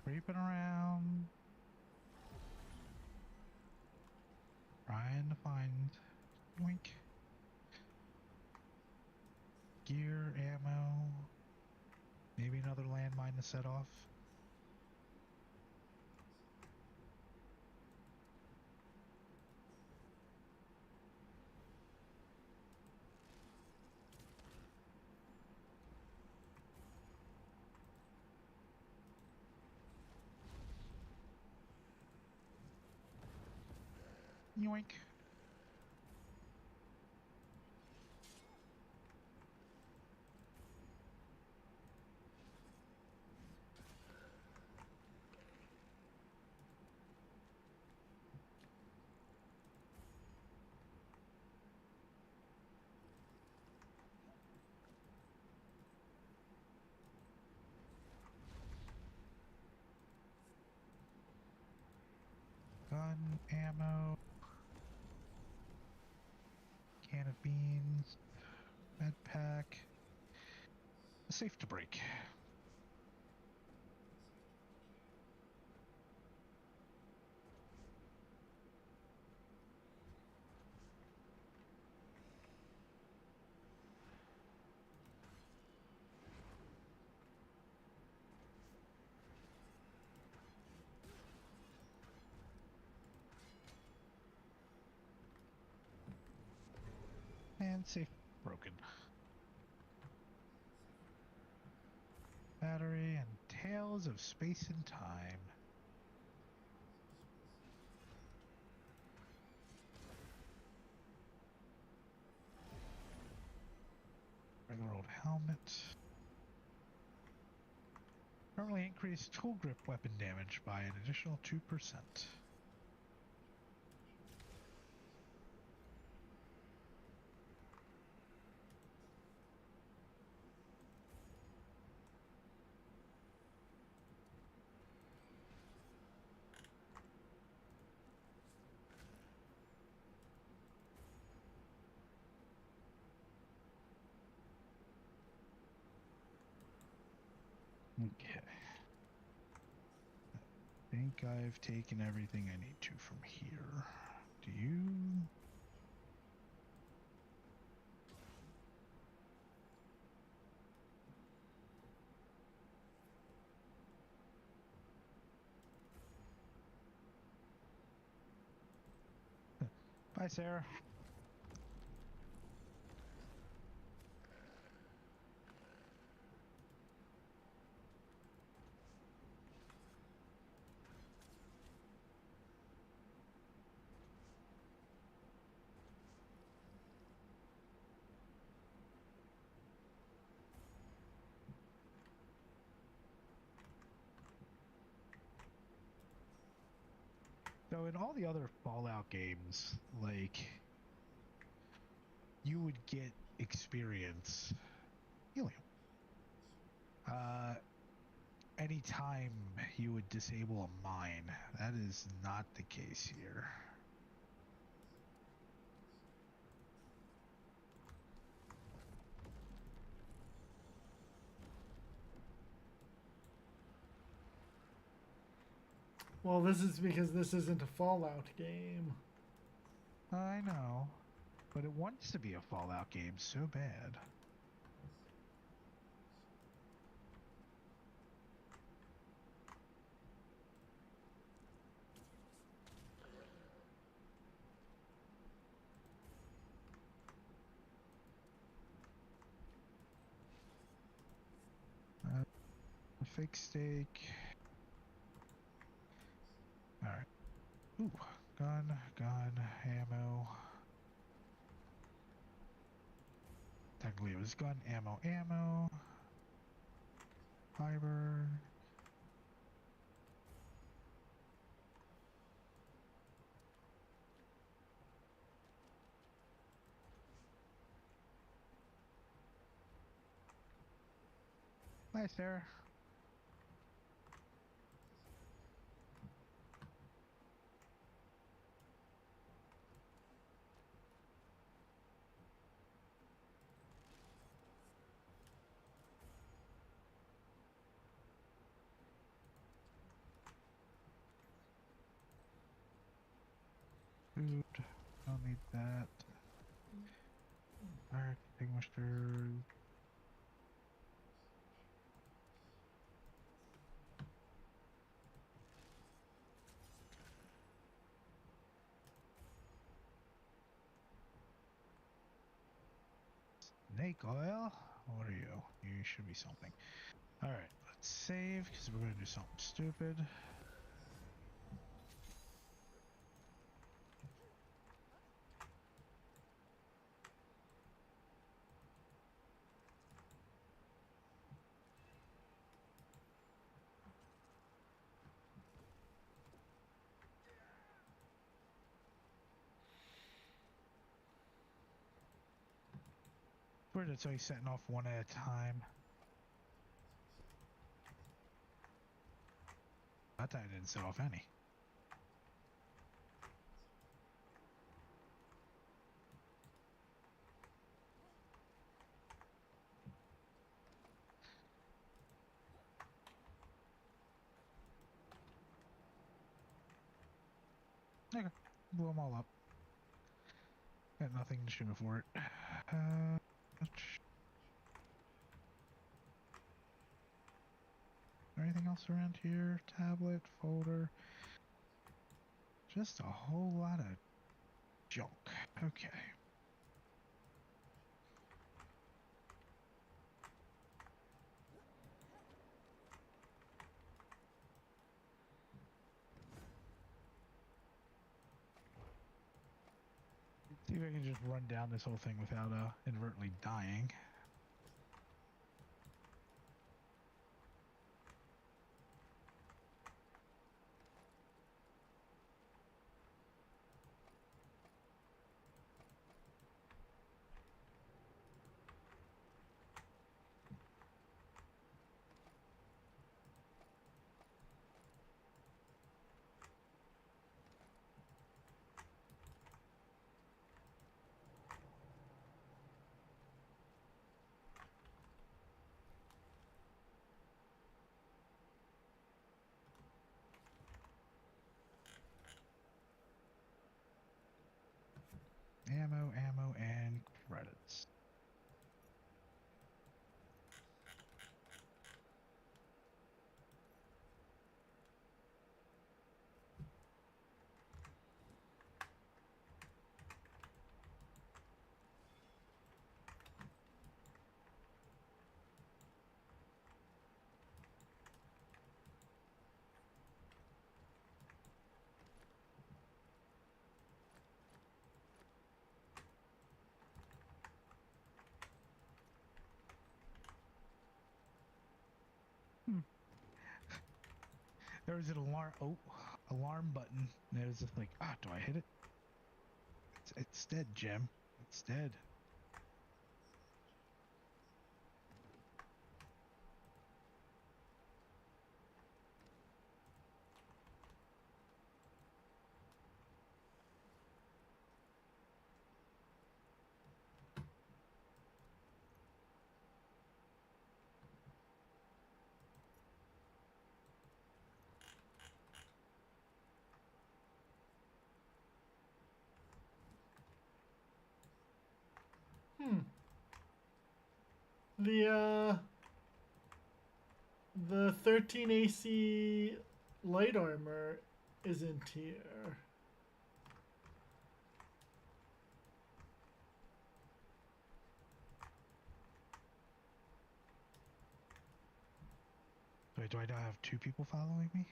Creeping around. Trying to find wink. Gear, ammo. Maybe another landmine to set off. Yoink. Gun, ammo, can of beans, med pack, safe to break. And safe broken. Battery and Tales of Space and Time. Regular old helmet. Normally increase tool grip weapon damage by an additional 2%. Okay. I think I've taken everything I need to from here. Do you? Bye, Sarah. So in all the other Fallout games, like, you would get experience helium. Anytime you would disable a mine. That is not the case here. Well, this is because this isn't a Fallout game. I know, but it wants to be a Fallout game so bad. Fake steak. Alright. Ooh, gun, ammo. Technically it was gun, ammo. Fiber. Hi, Sarah. Food. Don't need that. Fire extinguishers. Snake oil? What are you? You should be something. Alright, let's save because we're going to do something stupid. Weird, it's always setting off one at a time. That time I didn't set off any. Okay, blew them all up. Got nothing to show for it. Anything else around here? Tablet, folder. Just a whole lot of junk. Okay. See if I can just run down this whole thing without inadvertently dying. Ammo, and credits. There was an alarm button. And it was just like, do I hit it? It's dead, Jim. It's dead. The 13 AC light armor isn't here. Wait, do I now have two people following me?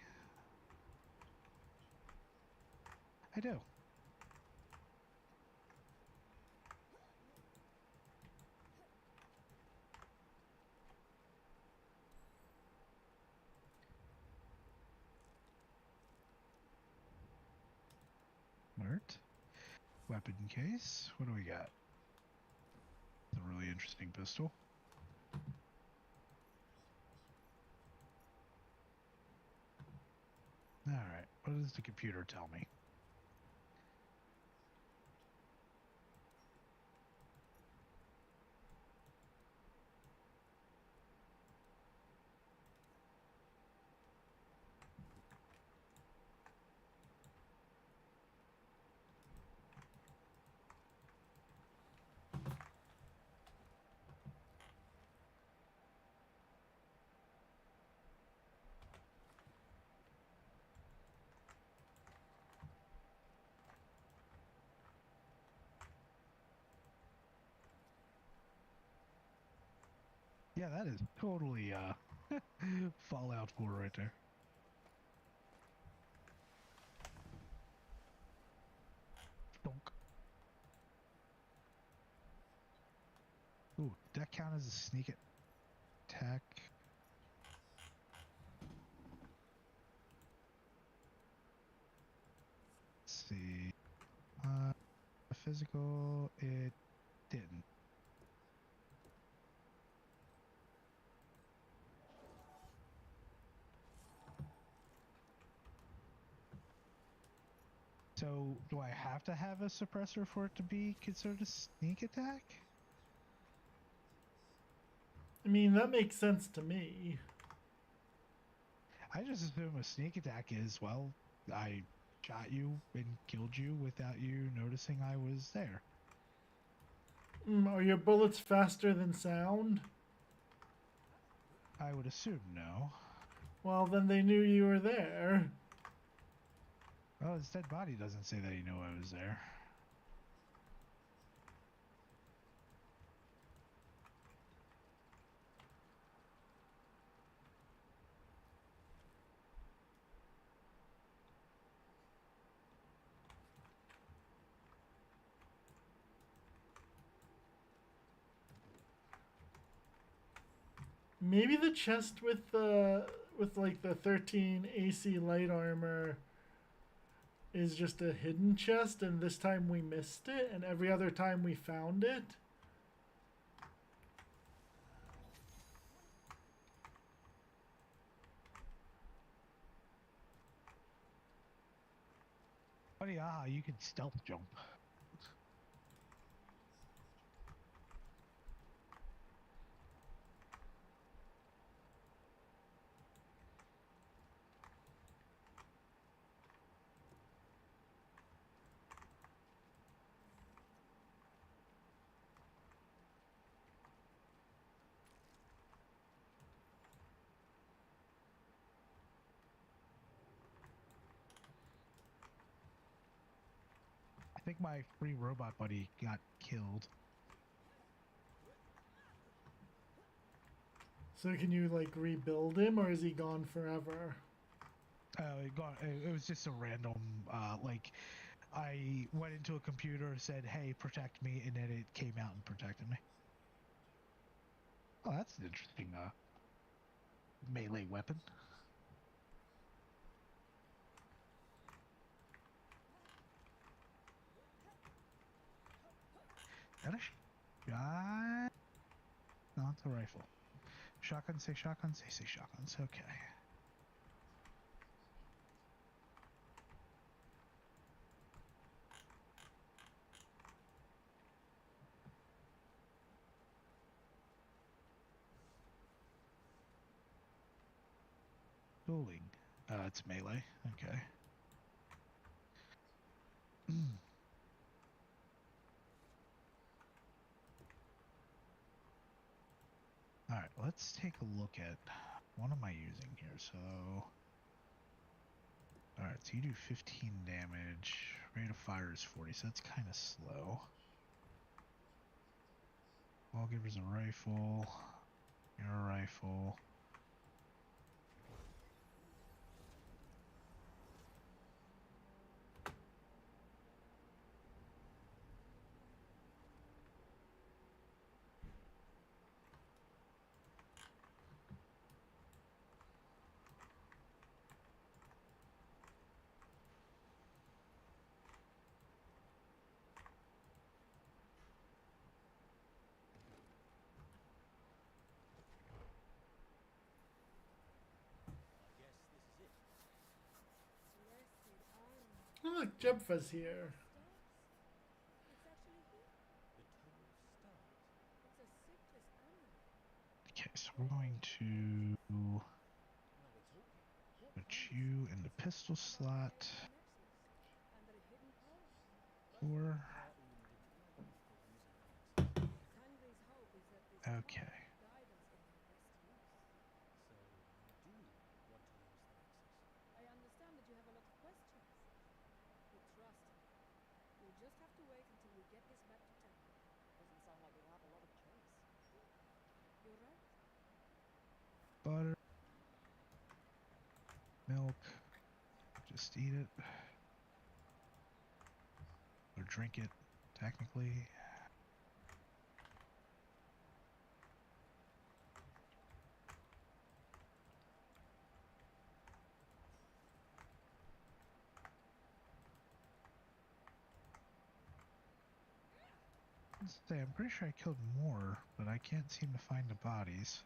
I do. Alert. Weapon case. What do we got? It's a really interesting pistol. What does the computer tell me? Yeah, that is totally Fallout 4 right there. Donk. Ooh, that count as a sneak attack? Let's see. Physical, it didn't. So, do I have to have a suppressor for it to be considered a sneak attack? I mean, that makes sense to me. I just assume a sneak attack is, well, I shot you and killed you without you noticing I was there. Are your bullets faster than sound? I would assume no. Well, then they knew you were there. Well, his dead body doesn't say that he knew I was there. Maybe the chest with like the 13 AC light armor is just a hidden chest, and this time we missed it, and every other time we found it. Funny, you can stealth jump. I think my free robot buddy got killed. So can you like rebuild him, or is he gone forever? It was just a random, like, I went into a computer, said, hey, protect me, and then it came out and protected me. Oh, that's an interesting, melee weapon. That a shot? No, it's a rifle. Shotguns say shotguns, they say shotguns. Okay. Dueling. It's melee. Okay. Alright, let's take a look at what am I using here. So, alright, so you do 15 damage. Rate of fire is 40, so that's kind of slow. Wallgiver's a rifle. You're a rifle. look, Jebfa's here. Stars? It's actually here. The Tomb of Stars. It's a citrus animal. Okay, so we're going to Now we're talking. What put planet? you in the pistol About slot. alien nexus and their hidden power. Or Our own diplomat for using the Nexus. Tangri's hope is that this okay. power will guide us in our best use. So you do want to use the Nexus. I understand that you have a lot of questions. But trust me, you'll just have to wait until we get this back to Tangri. Doesn't sound like we'll have a lot of choice. You're right. Butter, milk. Just eat it. Or drink it, technically. Let's say, I'm pretty sure I killed more, but I can't seem to find the bodies.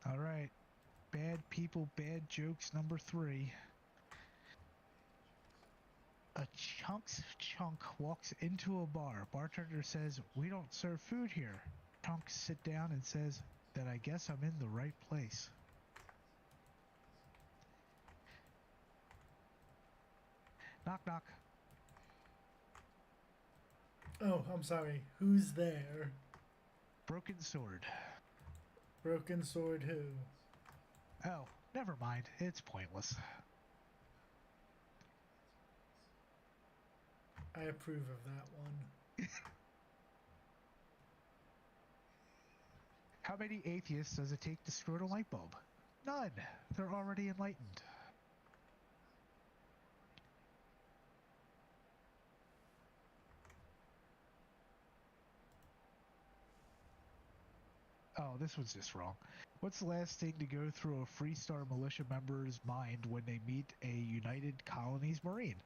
Alright. Bad people, bad jokes number 3. A chunk walks into a bar. Bartender says, "We don't serve food here." Chunks sit down and says, "Then I guess I'm in the right place." Knock knock. Oh, I'm sorry. Who's there? Broken sword. Broken sword who? Oh, never mind. It's pointless. I approve of that one. How many atheists does it take to screw a light bulb? None. They're already enlightened. Oh, this was just wrong. What's the last thing to go through a Freestar militia member's mind when they meet a United Colonies Marine?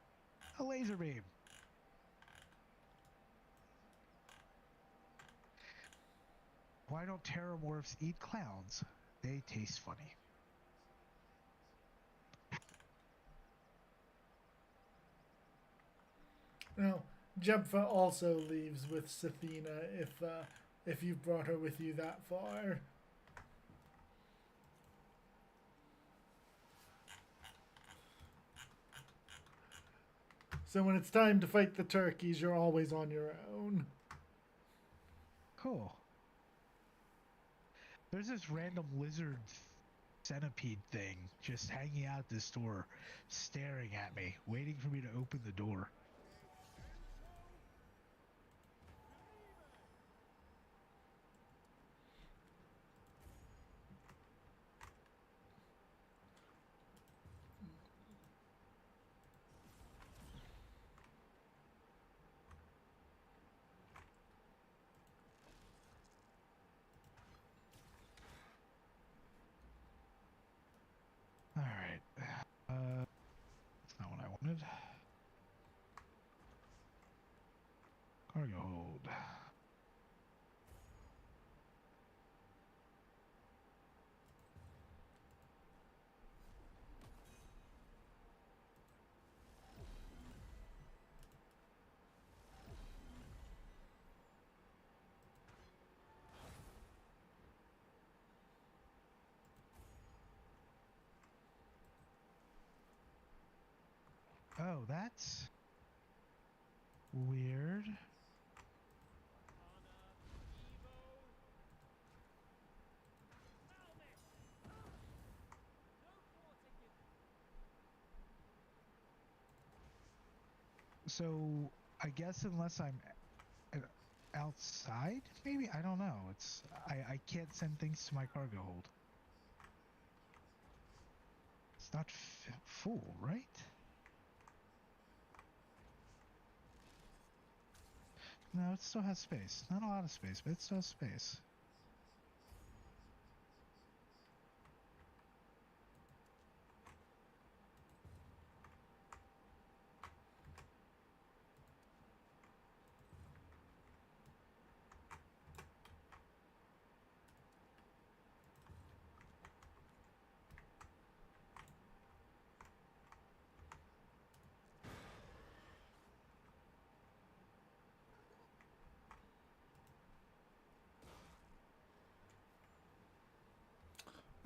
A laser beam. Why don't terramorphs eat clowns? They taste funny. Now, Jebfa also leaves with Sathina if you've brought her with you that far. So when it's time to fight the turkeys, you're always on your own. Cool. There's this random lizard centipede thing just hanging out this door, staring at me, waiting for me to open the door. Alright. That's not what I wanted. Cargo hold. Oh, that's weird. Arcana, Evo. Helmet. No quarter given. So, I guess unless I'm outside, maybe? I don't know. I can't send things to my cargo hold. It's not full, right? No, it still has space. Not a lot of space, but it still has space.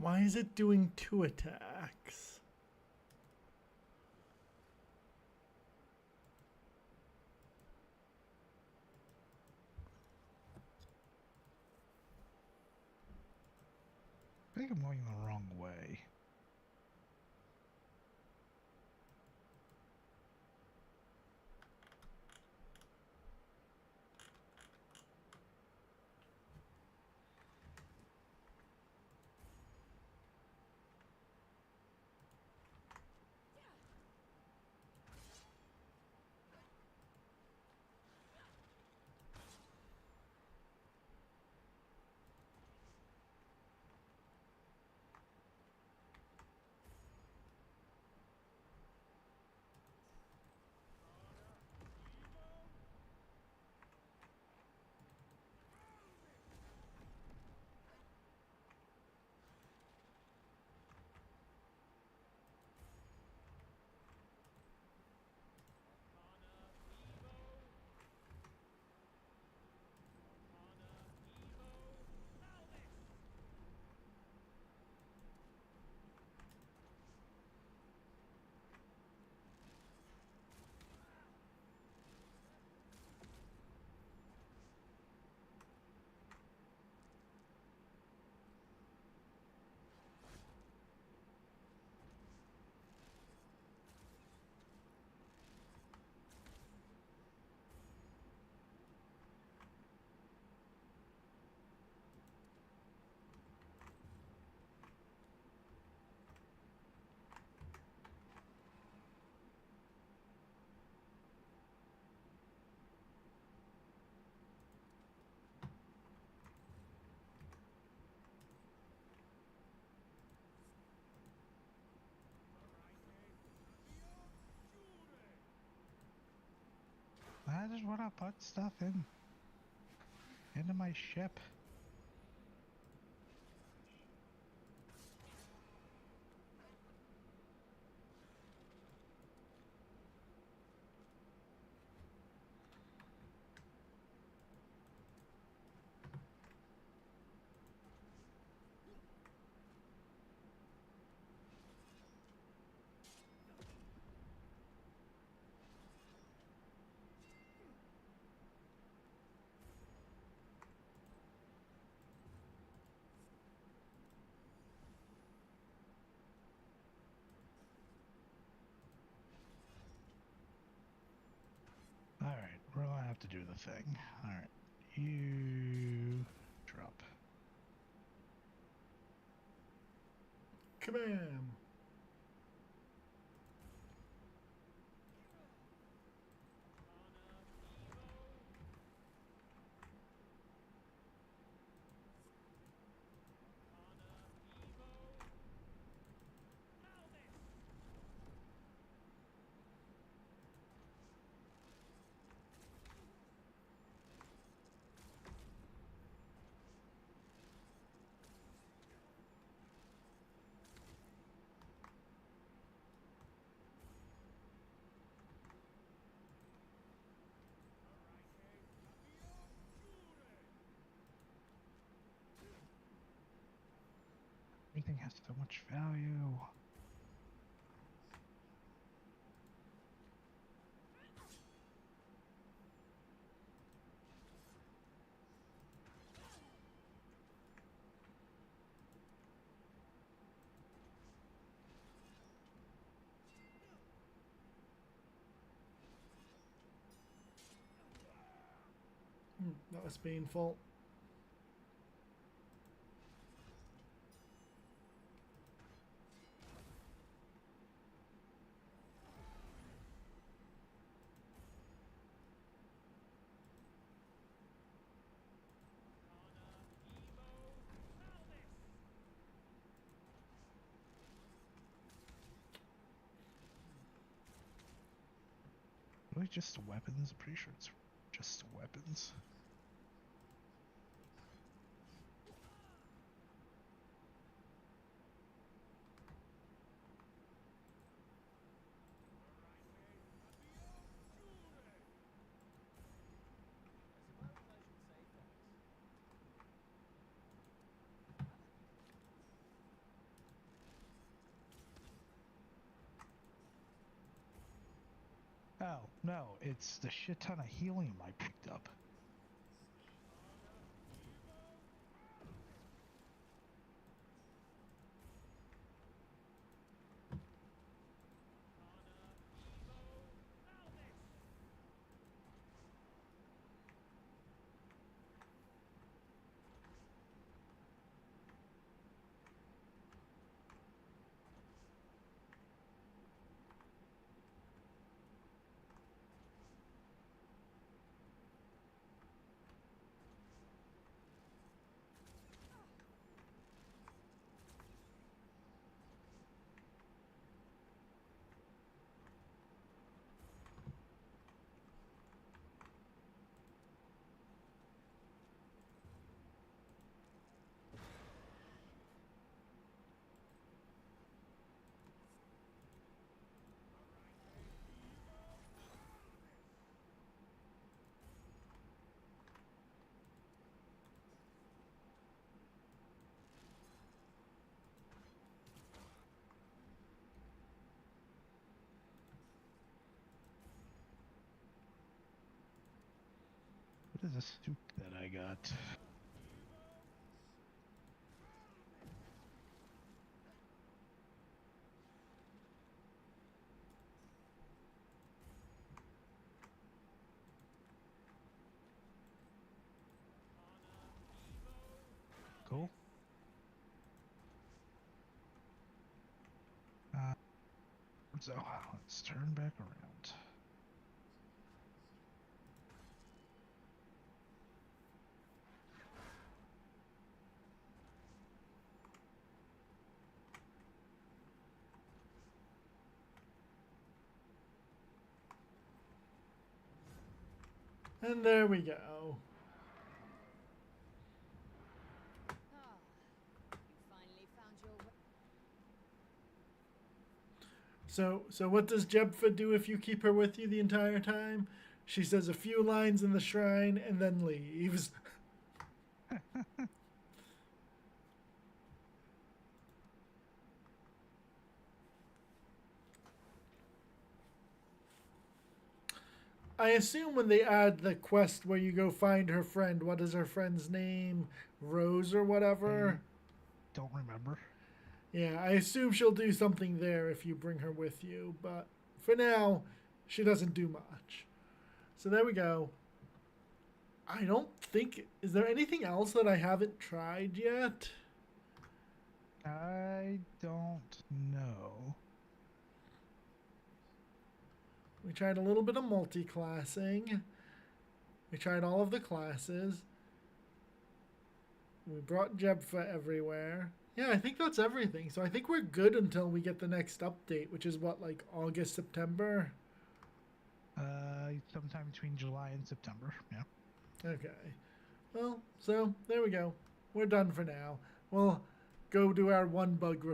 Why is it doing 2 attacks? I think I'm going the wrong way. I just want to put stuff into my ship. Alright, we're gonna have to do the thing. Alright, you drop. Kabam! Everything has so much value. That was painful. Really just weapons? I'm pretty sure it's just weapons. I suppose I should say thanks. Oh, no, it's the shit ton of helium I picked up. What is this suit that I got? Cool. So let's turn back around. And there we go. Ah, you finally found your way. So what does Jebfa do if you keep her with you the entire time? She says a few lines in the shrine and then leaves. I assume when they add the quest where you go find her friend, what is her friend's name? Rose or whatever? Don't remember. Yeah, I assume she'll do something there if you bring her with you, but for now, she doesn't do much. So there we go. I don't think. Is there anything else that I haven't tried yet? I don't know. We tried a little bit of multi-classing. We tried all of the classes. We brought Jebfa everywhere. Yeah, I think that's everything. So I think we're good until we get the next update, which is what, like August, September? Sometime between July and September. Yeah. Okay. Well, so there we go. We're done for now. We'll go do our one bug